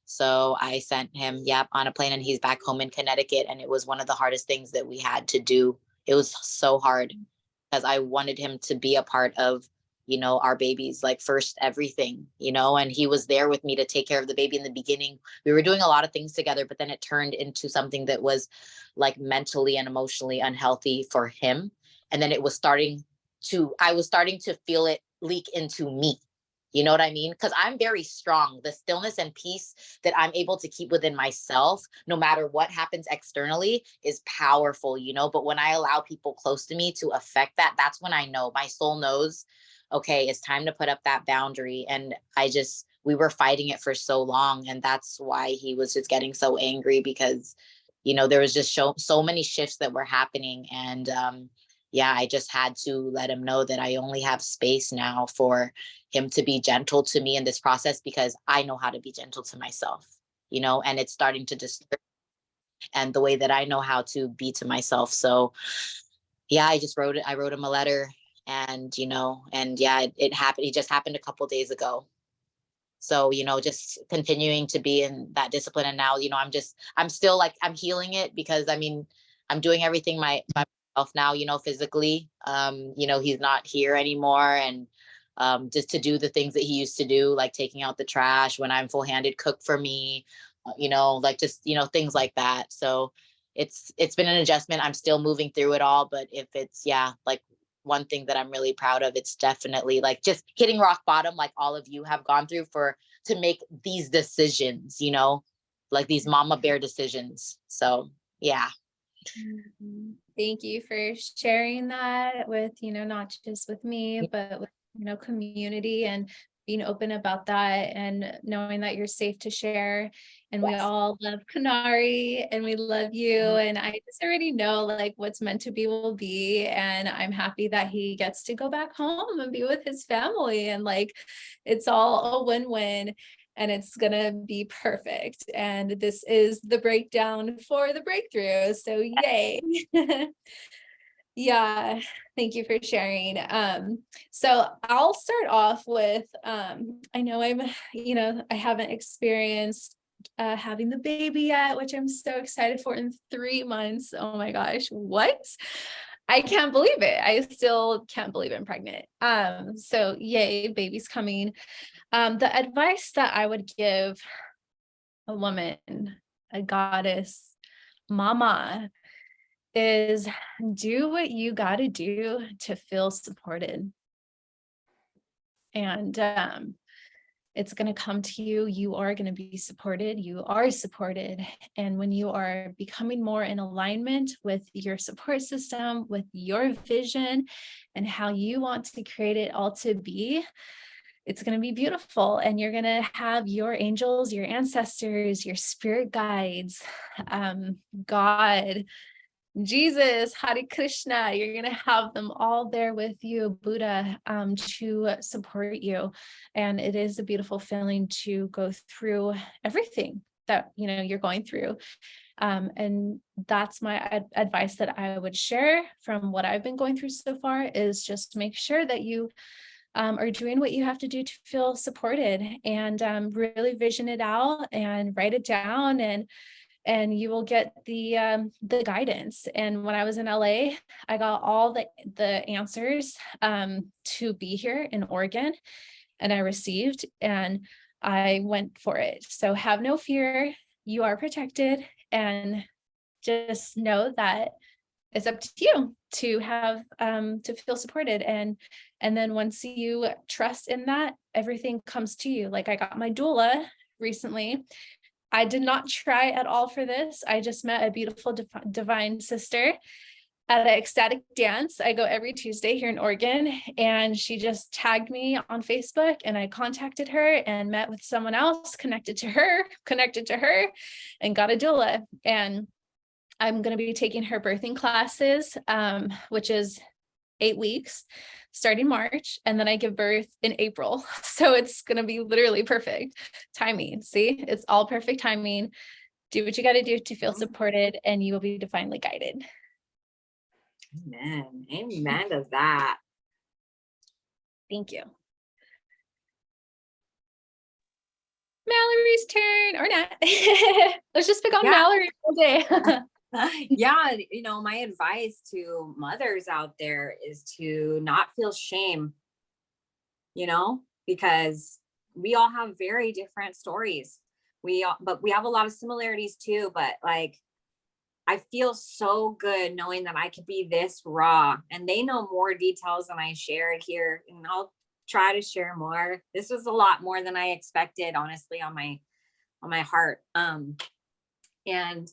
So I sent him, on a plane, and he's back home in Connecticut. And it was one of the hardest things that we had to do. It was so hard because I wanted him to be a part of, our baby's like first everything, and he was there with me to take care of the baby in the beginning. We were doing a lot of things together, but then it turned into something that was like mentally and emotionally unhealthy for him. And then I was starting to feel it leak into me. You know what I mean? Because I'm very strong. The stillness and peace that I'm able to keep within myself, no matter what happens externally, is powerful, But when I allow people close to me to affect that, that's when I know, my soul knows, okay, it's time to put up that boundary. And we were fighting it for so long. And that's why he was just getting so angry, because, there was just so many shifts that were happening. And I just had to let him know that I only have space now for him to be gentle to me in this process, because I know how to be gentle to myself, and it's starting to disturb, and the way that I know how to be to myself. So I wrote him a letter, and, it happened. It just happened a couple of days ago. So, just continuing to be in that discipline. And now, I'm still like, I'm healing it, because I mean, I'm doing everything by myself now, physically. He's not here anymore. And just to do the things that he used to do, like taking out the trash when I'm full handed, cook for me, like just, things like that. So it's been an adjustment. I'm still moving through it all. But if it's, like, one thing that I'm really proud of, it's definitely like just hitting rock bottom, like all of you have gone through, to make these decisions, like these mama bear decisions. So yeah. Thank you for sharing that with, not just with me, but with, community, and being open about that and knowing that you're safe to share. And we all love Kanari and we love you. And I just already know like what's meant to be will be. And I'm happy that he gets to go back home and be with his family. And like, it's all a win-win and it's going to be perfect. And this is the breakdown for the breakthrough. So yay. Yeah, thank you for sharing. So I'll start off with, I know I haven't experienced having the baby yet, which I'm so excited for in 3 months. Oh my gosh, what? I can't believe it. I still can't believe I'm pregnant. So yay, baby's coming. The advice that I would give a woman, a goddess, mama, is do what you got to do to feel supported. And it's going to come to you. You are going to be supported. You are supported. And when you are becoming more in alignment with your support system, with your vision and how you want to create it all to be, it's going to be beautiful. And you're going to have your angels, your ancestors, your spirit guides, God, Jesus, Hare Krishna, you're going to have them all there with you, Buddha, to support you. And it is a beautiful feeling to go through everything that, you're going through. And that's my advice that I would share from what I've been going through so far is just make sure that you are doing what you have to do to feel supported and really vision it out and write it down and you will get the guidance. And when I was in LA, I got all the answers to be here in Oregon, and I received, and I went for it. So have no fear, you are protected, and just know that it's up to you to have to feel supported. And then once you trust in that, everything comes to you. Like I got my doula recently. I did not try at all for this. I just met a beautiful divine sister at an ecstatic dance. I go every Tuesday here in Oregon, and she just tagged me on Facebook, and I contacted her and met with someone else connected to her, and got a doula. And I'm going to be taking her birthing classes, which is 8 weeks starting March, and then I give birth in April. So it's going to be literally perfect timing. See, it's all perfect timing. Do what you got to do to feel supported, and you will be divinely guided. Amen. Amen to that. Thank you. Mallory's turn, or not. Let's just pick on Mallory all day. Yeah, my advice to mothers out there is to not feel shame, because we all have very different stories. But we have a lot of similarities too. But like, I feel so good knowing that I could be this raw, and they know more details than I shared here, and I'll try to share more. This was a lot more than I expected, honestly, on my heart. And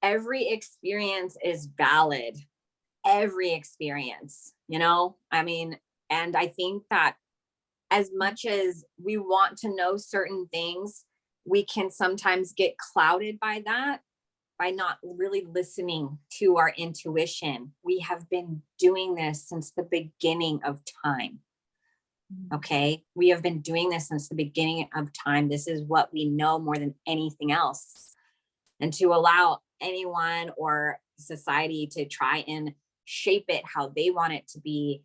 every experience is valid. Every experience, and I think that as much as we want to know certain things, we can sometimes get clouded by that, by not really listening to our intuition. We have been doing this since the beginning of time. Okay. We have been doing this since the beginning of time. This is what we know more than anything else. And to allow anyone or society to try and shape it how they want it to be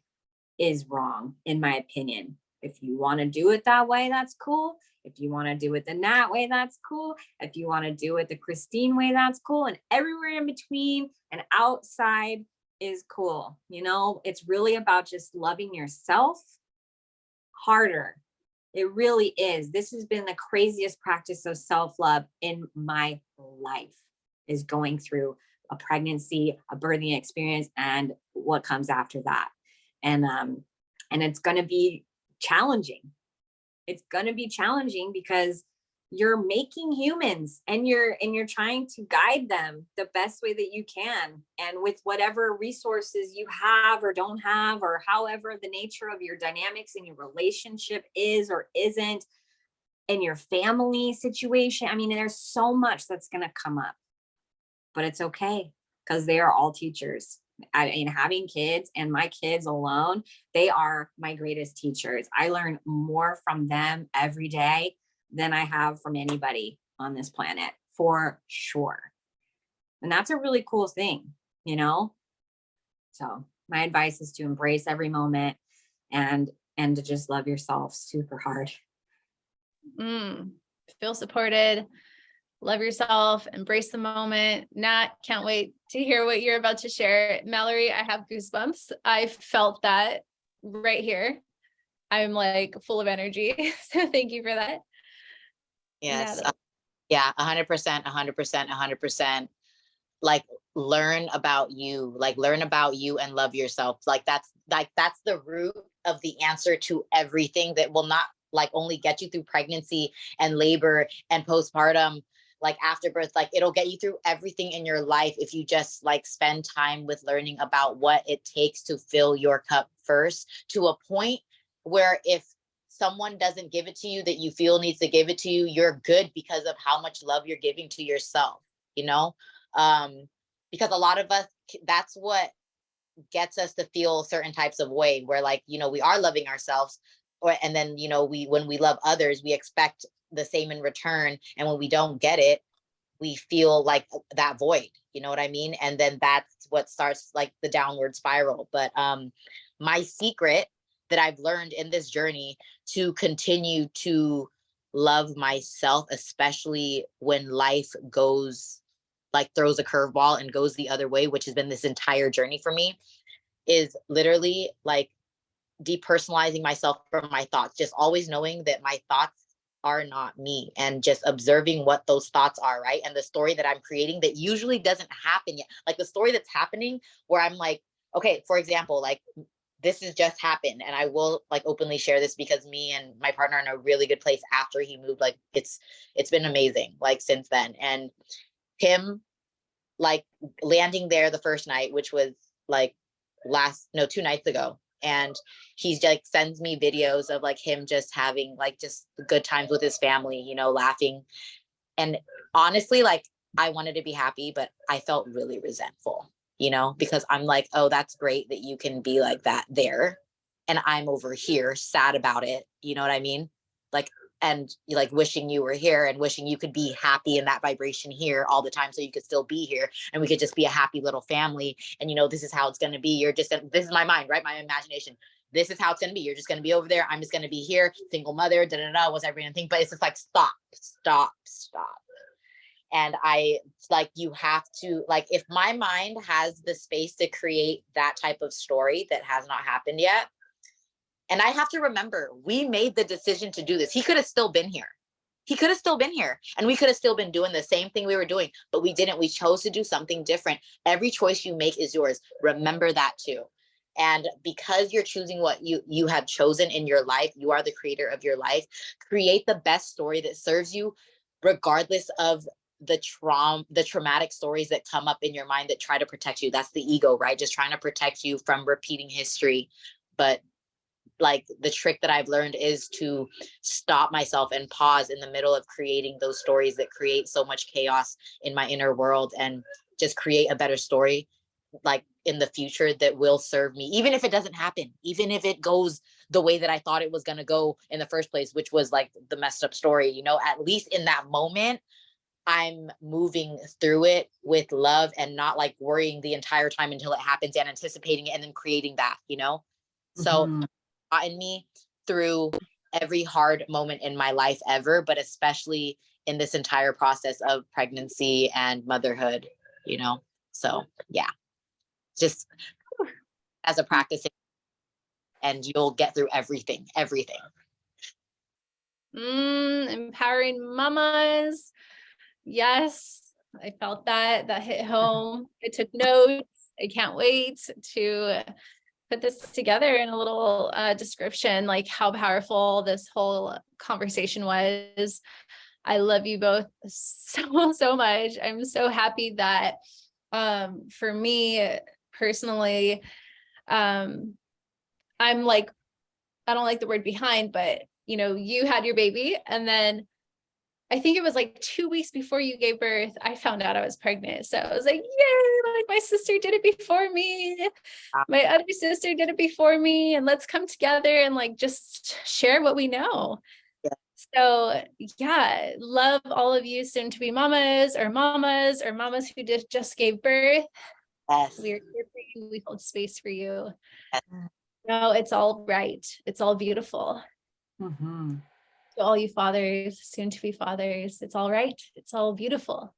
is wrong, in my opinion. If you want to do it that way, that's cool. If you want to do it the Nat way, that's cool. If you want to do it the Christine way, that's cool. And everywhere in between and outside is cool. It's really about just loving yourself harder. It really is. This has been the craziest practice of self-love in my life, is going through a pregnancy, a birthing experience, and what comes after that. And it's going to be challenging. It's going to be challenging because you're making humans, and you're trying to guide them the best way that you can, and with whatever resources you have or don't have, or however the nature of your dynamics in your relationship is or isn't, in your family situation. I mean, there's so much that's going to come up, but it's okay, because they are all teachers. I mean, having kids, and my kids alone, they are my greatest teachers. I learn more from them every day than I have from anybody on this planet, for sure. And that's a really cool thing, you know? So my advice is to embrace every moment, and to just love yourself super hard. Feel supported, love yourself, embrace the moment. Nat, can't wait to hear what you're about to share. Mallory, I have goosebumps. I felt that right here. I'm like full of energy. So thank you for that. Yes. Yeah, 100%, 100%, 100%. Like, learn about you, and love yourself. That's the root of the answer to everything that will not like only get you through pregnancy and labor and postpartum, like afterbirth. Like, it'll get you through everything in your life if you just like spend time with learning about what it takes to fill your cup first, to a point where if someone doesn't give it to you that you feel needs to give it to you, you're good because of how much love you're giving to yourself, you know? Because a lot of us, that's what gets us to feel certain types of way, where like, you know, we are loving ourselves, and then, you know, when we love others, we expect the same in return. And when we don't get it, we feel like that void, you know what I mean? And then that's what starts like the downward spiral. But my secret that I've learned in this journey to continue to love myself, especially when life goes like throws a curveball and goes the other way, which has been this entire journey for me, is literally like depersonalizing myself from my thoughts, just always knowing that my thoughts are not me, and just observing what those thoughts are, right? And the story that I'm creating that usually doesn't happen yet, like the story that's happening where I'm like, okay, for example, like this has just happened, and I will like openly share this because me and my partner are in a really good place after he moved. Like it's been amazing like since then. And him like landing there the first night, which was like 2 nights ago, and he's like sends me videos of like him just having like just good times with his family, you know, laughing. And honestly, like I wanted to be happy, but I felt really resentful, you know, because I'm like, oh, that's great that you can be like that there, and I'm over here sad about it, you know what I mean? Like, and like wishing you were here and wishing you could be happy in that vibration here all the time, so you could still be here and we could just be a happy little family. And you know, this is how it's going to be. You're just, this is my mind, right? My imagination. This is how it's going to be. You're just going to be over there. I'm just going to be here, single mother, what's everybody going to think? But it's just like, stop. And I like, you have to like, if my mind has the space to create that type of story that has not happened yet, and I have to remember, we made the decision to do this. He could have still been here. And we could have still been doing the same thing we were doing, but we didn't. We chose to do something different. Every choice you make is yours. Remember that too. And because you're choosing what you have chosen in your life, you are the creator of your life. Create the best story that serves you, regardless of the traumatic stories that come up in your mind that try to protect you. That's the ego, right? Just trying to protect you from repeating history. But like the trick that I've learned is to stop myself and pause in the middle of creating those stories that create so much chaos in my inner world, and just create a better story like in the future that will serve me, even if it doesn't happen, even if it goes the way that I thought it was going to go in the first place, which was like the messed up story, you know. At least in that moment, I'm moving through it with love and not like worrying the entire time until it happens and anticipating it and then creating that, you know. So gotten me through every hard moment in my life ever, but especially in this entire process of pregnancy and motherhood, you know. So yeah, just as a practice, and you'll get through everything. Empowering mamas. Yes, I felt that hit home. I took notes. I can't wait to put this together in a little description, like how powerful this whole conversation was. I love you both so, so much. I'm so happy that for me personally, I'm like, I don't like the word behind, but you know, you had your baby, and then I think it was like 2 weeks before you gave birth, I found out I was pregnant. So I was like, yay, like my sister did it before me. My other sister did it before me, and let's come together and like just share what we know. Yeah. So yeah, love all of you soon to be mamas or mamas who just gave birth. Yes. We're here for you. We hold space for you. Yes. No, it's all right. It's all beautiful. Mhm. To all you fathers, soon to be fathers, it's all right. It's all beautiful.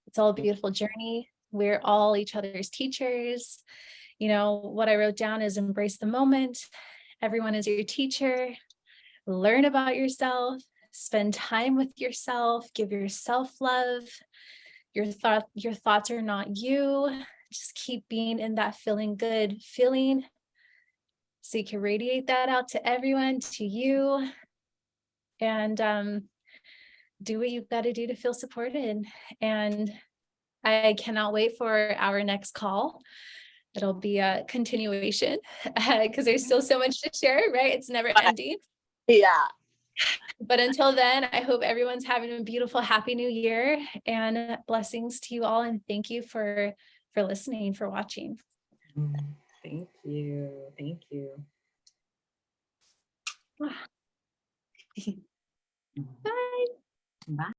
It's all a beautiful journey. We're all each other's teachers. You know, what I wrote down is embrace the moment. Everyone is your teacher. Learn about yourself. Spend time with yourself. Give yourself love. Your thoughts are not you. Just keep being in that feeling good feeling, so you can radiate that out to everyone, to you, and do what you've got to do to feel supported. And I cannot wait for our next call. It'll be a continuation because there's still so much to share, right? It's never ending. Yeah. But until then, I hope everyone's having a beautiful, happy new year, and blessings to you all. And thank you for listening, for watching. Thank you. Thank you. Bye. Bye.